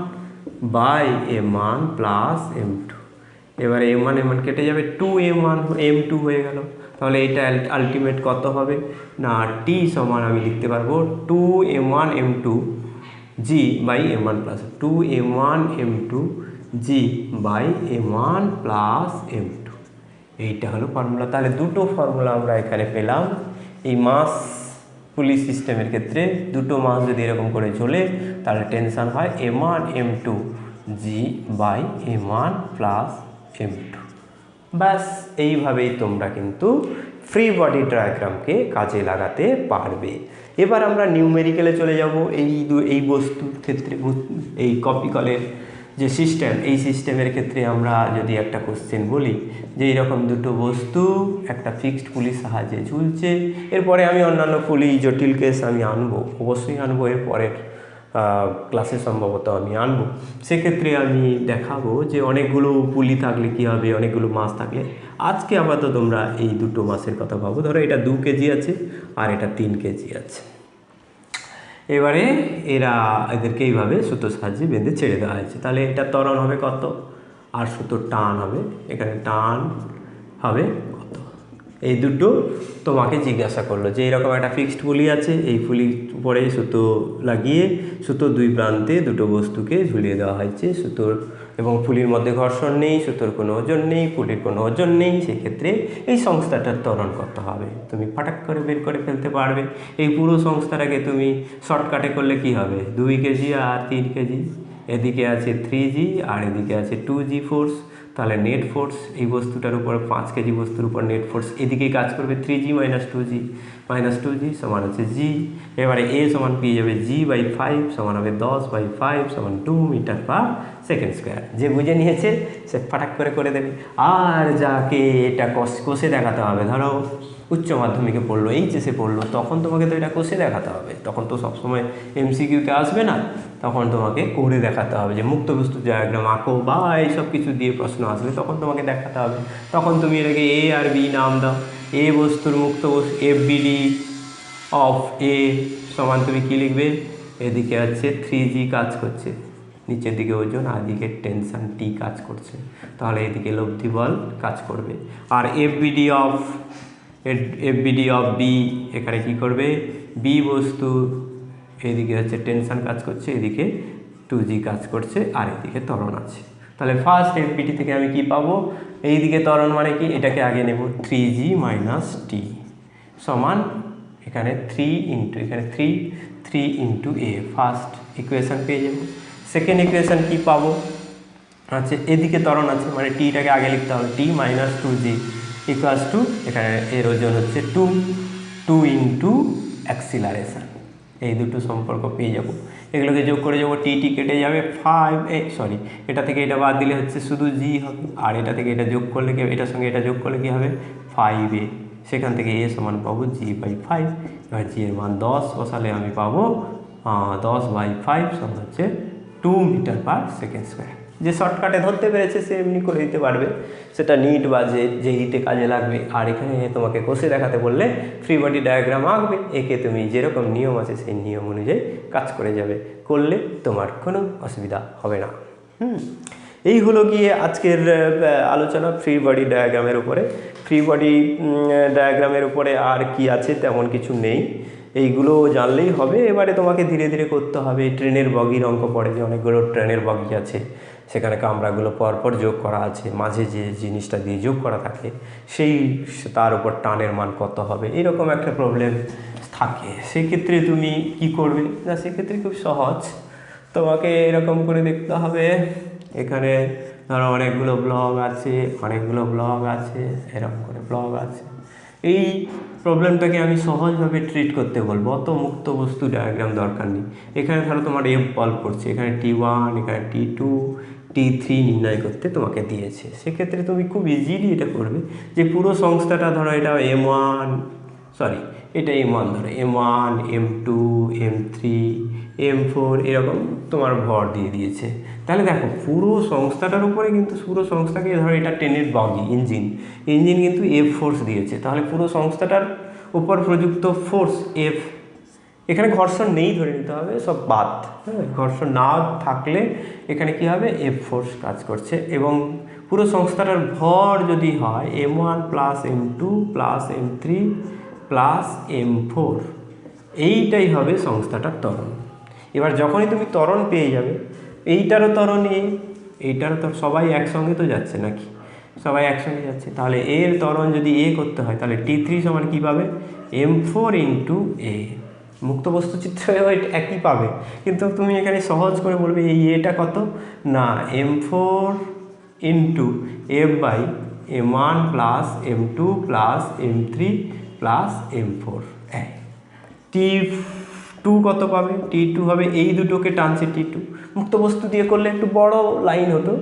by m1 plus m2। এবারে m1 কেটে যাবে, 2m1 m2 হয়ে গেল। তাহলে এটা আলটিমেট কত হবে না, t সমান আমি লিখতে পারবো 2m1 m2 g by m1 plus 2m1 m2 g by m1 plus m2। এইটা হলো ফর্মুলা। তাহলে দুটো ফর্মুলা আমরা এখানে পেলাম। এই মাস পুলি সিস্টেমের ক্ষেত্রে দুটো মাস যদি এরকম করে চলে, তাহলে টেনশান হয় m1 m2 g by m1 plus m2। ব্যাস, এইভাবেই তোমরা কিন্তু ফ্রি বডি ডায়াগ্রামকে কাজে লাগাতে পারবে। এবার আমরা নিউমেরিক্যালে চলে যাব। এই বস্তুর ক্ষেত্রে, এই কপি কলের যে সিস্টেম, এই সিস্টেমের ক্ষেত্রে আমরা যদি একটা কোশ্চেন বলি যে এইরকম দুটো বস্তু একটা ফিক্সড পুলির সাহায্যে ঝুলছে, এরপরে আমি অন্যান্য পুলি জটিল কেস আমি আনবো, অবশ্যই আনবো, এর পরের ক্লাসে সম্ভবত আমি আনবো। সেক্ষেত্রে আমি দেখাবো যে অনেকগুলো পুলি থাকলে কী হবে, অনেকগুলো মাছ থাকলে। আজকে আপাতত তোমরা এই দুটো মাছের কথা ভাবো, ধরো এটা 2 কেজি আছে আর এটা 3 কেজি আছে। এবারে এদেরকে এইভাবে সুতোর সাহায্যে বেঁধে ছেড়ে দেওয়া হয়েছে। তাহলে এটা ত্বরণ হবে কত, আর সুতোর টান হবে, এখানে টান হবে কত। এই দুটো তোমাকে জিজ্ঞাসা করলো যে এরকম একটা ফিক্সড পুলি আছে, এই পুলির উপরে সুতো লাগিয়ে সুতোর দুই প্রান্তে দুটো বস্তুকে ঝুলিয়ে দেওয়া হয়েছে। সুতোর এবং পুলির মধ্যে ঘর্ষণ নেই, সুতোর কোনো ওজন নেই, পুলির কোনো ওজন নেই। সেক্ষেত্রে এই সংস্থাটার ত্বরণ কত হবে তুমি ফাটাক করে বের করে ফেলতে পারবে। এই পুরো সংস্থাটাকে তুমি শর্টকাটে করলে কি হবে, 2 কেজি আর 3 কেজি, এদিকে আছে 3g আর এদিকে আছে 2g ফোর্স। তাহলে নেট ফোর্স এই বস্তুটার উপর, 5 কেজি বস্তুর উপর নেট ফোর্স এদিকে কাজ করবে 3g মাইনাস 2g সমান হচ্ছে g। এবারে a সমান পেয়ে যাবে g/5 সমান হবে 10/5 সমান 2 মিটার পার সেকেন্ড স্কোয়ার। যে বুঝে নিয়েছে সে ফাটাক করে দেবে। আর যাকে এটা কষে দেখাতে হবে, ধরো উচ্চ মাধ্যমিকে পড়লো, এইচএসে পড়লো, তখন তোমাকে তো এটা কষে দেখাতে হবে, তখন তো সবসময় এমসিকিউতে আসবে না, তখন তোমাকে করে দেখাতে হবে যে মুক্ত বস্তু ডায়াগ্রাম আঁকো বা এইসব কিছু দিয়ে প্রশ্ন আসবে, তখন তোমাকে দেখাতে হবে। তখন তুমি এটাকে এ আর বি নাম দাও, এ বস্তুর মুক্ত বস্তু FBD অফ এ সমান তুমি কী লিখবে, এদিকে আছে 3G কাজ করছে, নিচের দিকে ওজন আর দিকে টেনশন T কাজ করছে, তাহলে এদিকে লব্ধি বল কাজ করবে। আর FBD অফ বি এখানে কি করবে, বি বস্তু এদিকে হচ্ছে টেনশন কাজ করছে, এদিকে 2G কাজ করছে, আর এদিকে ত্বরণ আছে। তাহলে ফার্স্ট FBD থেকে আমি কি পাবো, এইদিকে ত্বরণ মানে কি, এটাকে আগে নেব 3G - T সমান এখানে 3 ইন্টু এখানে 3 ইন্টু এ, ফার্স্ট ইকুয়েশান পেয়ে যাব। সেকেন্ড ইকুয়েশান কি পাবো, আচ্ছা এদিকে ত্বরণ আছে মানে টিটাকে আগে লিখতে হবে, T - 2G ইকুয়ালস টু এখানে এর ওজন হচ্ছে 2 ইন্টু অ্যাক্সিলারেশান, এই দুটো সম্পর্ক পেয়ে যাব। এগুলোকে যোগ করে যাবো, টি কেটে যাবে 5 এটা থেকে এটা বাদ দিলে হচ্ছে শুধু জি হবে, আর এটা থেকে এটা যোগ করলে কি, এটার সঙ্গে এটা যোগ করলে কি হবে 5a, সেখান থেকে এ সমান পাবো G/5। এবার জি এর মান 10 বসালে আমি পাবো 10/5 সমান হচ্ছে 2 মিটার/সেকেন্ড স্কোয়ার। যে শর্টকাটে ধরতে পেরেছে সে এমনি করে দিতে পারবে, সেটা নিট বা যেইতে কাজে লাগবে। আর এখানে তোমাকে কষে দেখাতে বললে ফ্রি বডি ডায়াগ্রাম আঁকবে, একে তুমি যেরকম নিয়ম আছে সেই নিয়ম অনুযায়ী কাজ করে যাবে, করলে তোমার কোনো অসুবিধা হবে না। এই হলো গিয়ে আজকের আলোচনা ফ্রি বডি ডায়াগ্রামের উপরে। ফ্রি বডি ডায়াগ্রামের উপরে আর কি আছে তেমন কিছু নেই, এইগুলো জানলেই হবে। এবারে তোমাকে ধীরে ধীরে করতে হবে। ট্রেনের বগির অঙ্ক পড়ে, যে অনেকগুলো ট্রেনের বগি আছে, সেখানে কামরাগুলো পরপর যোগ করা আছে, মাঝে যে জিনিসটা দিয়ে যোগ করা থাকে সেই তার উপর টানের মান কত হবে, এরকম একটা প্রবলেম থাকে। সেক্ষেত্রে তুমি কি করবে না, সেক্ষেত্রে খুব সহজ, তোমাকে এরকম করে দেখতে হবে। এখানে ধরো অনেকগুলো ব্লক আছে, এরকম করে ব্লক আছে। এই প্রবলেমটাকে আমি সহজভাবে ট্রিট করতে বলবো, অত মুক্ত বস্তু ডায়াগ্রাম দরকার নেই। এখানে ধরো তোমার এফ বল পড়ছে, এখানে T1, এখানে T2, T3 নির্ণয় করতে তোমাকে দিয়েছে। সেক্ষেত্রে তুমি খুব ইজিলি এটা করবে যে পুরো সংস্থাটা ধরো এটা এটা M1 ধরো, M1, M2, M3, M4 এরকম তোমার ভর দিয়ে দিয়েছে। তাহলে দেখো পুরো সংস্থাটার উপরে কিন্তু পুরো সংস্থাকে ধরো এটা ট্রেনের বগি ইঞ্জিন কিন্তু F ফোর্স দিয়েছে, তাহলে পুরো সংস্থাটার উপর প্রযুক্ত ফোর্স F, এখানে ঘর্ষণ নেই ধরে নিতে হবে, সব বাদ। হ্যাঁ, ঘর্ষণ না থাকলে এখানে কি হবে, F ফোর্স কাজ করছে। এবং পুরো সংস্থাটার ভর যদি হয় M1 + M2 + M3 + M4, এইটাই হবে সংস্থাটার ত্বরণ। এবার যখনই তুমি ত্বরণ পেয়ে যাবে, এইটারও ত্বরণ এইটারও সবাই একসঙ্গে তো যাচ্ছে নাকি, সবাই একসঙ্গে যাচ্ছে, তাহলে এর ত্বরণ যদি এ করতে হয় তাহলে T3 সমান কী পাবে, M4 × A। মুক্ত বস্তু চিত্রেও একই পাবে, কিন্তু তুমি এখানে সহজ করে বলবে এই এটা কত না, M4 × F/M1 + M2 + M3 + M4। T2 কত পাবে, T2 হবে এই দুটোকে টানছে T2। মুক্ত বস্তু দিয়ে করলে একটু বড় লাইন হতো,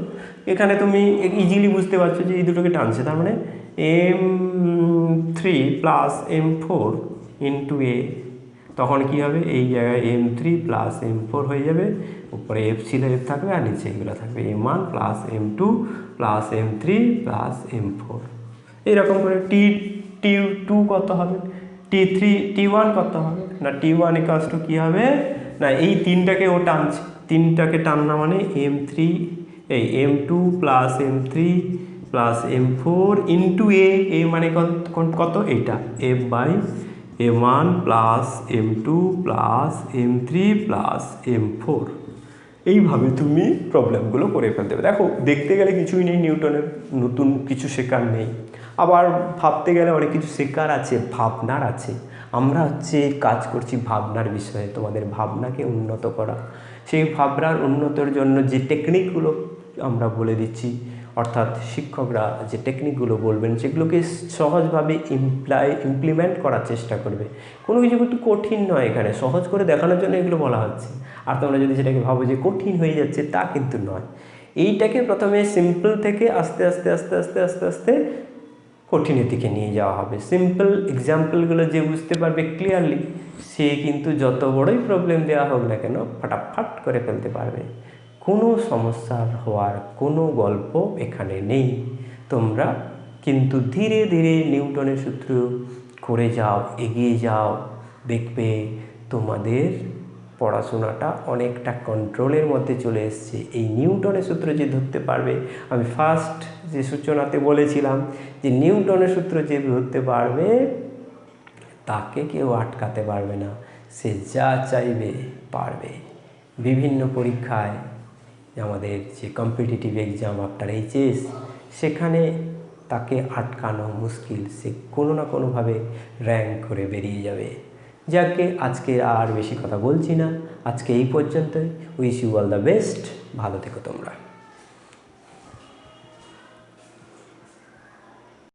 এখানে তুমি ইজিলি বুঝতে পারছো যে এই দুটোকে টানছে, তার মানে M3 + M4 × A। তখন কি হবে, এই জায়গায় M3 + M4 হয়ে যাবে, উপরে F ছিল F থাকবে, আর নিচে এগুলো থাকবে M1 + M2 + M3 + M4। এইরকম করে T2 কত হবে, T1 কত হবে না, T1 = কী হবে না, এই তিনটাকে ও টানছে, তিনটাকে টান্না মানে M2 + M3 + M4 × A মানে কত, এইটা F/M1 + M2 + M3 + M4। এইভাবে তুমি প্রবলেমগুলো করে ফেলতে হবে। দেখো দেখতে গেলে কিছুই নেই, নিউটনের নতুন কিছু শেখার নেই, আবার ভাবতে গেলে অনেক কিছু শেখার আছে, ভাবনার আছে। আমরা কাজ করছি ভাবনার বিষয়ে, তোমাদের ভাবনাকে উন্নত করা। সেই ভাবনার উন্নতির জন্য যে টেকনিকগুলো আমরা বলে দিচ্ছি, অর্থাৎ শিক্ষকরা যে টেকনিকগুলো বলবেন সেগুলোকে সহজভাবে ইমপ্লিমেন্ট করার চেষ্টা করবে। কোনো কিছু একটু কঠিন নয়, এখানে সহজ করে দেখানোর জন্য এগুলো বলা হচ্ছে। আর তোমরা যদি সেটাকে ভাবো যে কঠিন হয়ে যাচ্ছে, তা কিন্তু নয়। এইটাকে প্রথমে সিম্পল থেকে আস্তে আস্তে আস্তে আস্তে আস্তে আস্তে কঠিনের দিকে নিয়ে যাওয়া হবে। সিম্পল এক্সাম্পলগুলো যে বুঝতে পারবে ক্লিয়ারলি, সে কিন্তু যত বড়ই প্রবলেম দেওয়া হোক না কেন ফটাফট করে ফেলতে পারবে। কোনো সমস্যার হওয়ার কোনো গল্প এখানে নেই। তোমরা কিন্তু ধীরে ধীরে নিউটনের সূত্র করে যাও, এগিয়ে যাও, দেখবে তোমাদের পড়াশোনাটা অনেকটা কন্ট্রোলের মধ্যে চলে এসছে। এই নিউটনের সূত্র যে ধরতে পারবে, আমি ফার্স্ট যে সূচনাতে বলেছিলাম যে নিউটনের সূত্র যে ধরতে পারবে তাকে কেউ আটকাতে পারবে না, সে যা চাইবে পারবে। বিভিন্ন পরীক্ষায় আমাদের যে কম্পিটিটিভ এক্সাম আফটার এইচএস, সেখানে তাকে আটকানো মুশকিল, সে কোনো না কোনোভাবে র্যাঙ্ক করে বেরিয়ে যাবে। যাকে আজকে আর বেশি কথা বলছি না, আজকে এই পর্যন্তই। Wish you all the best, ভালো থেকো তোমরা।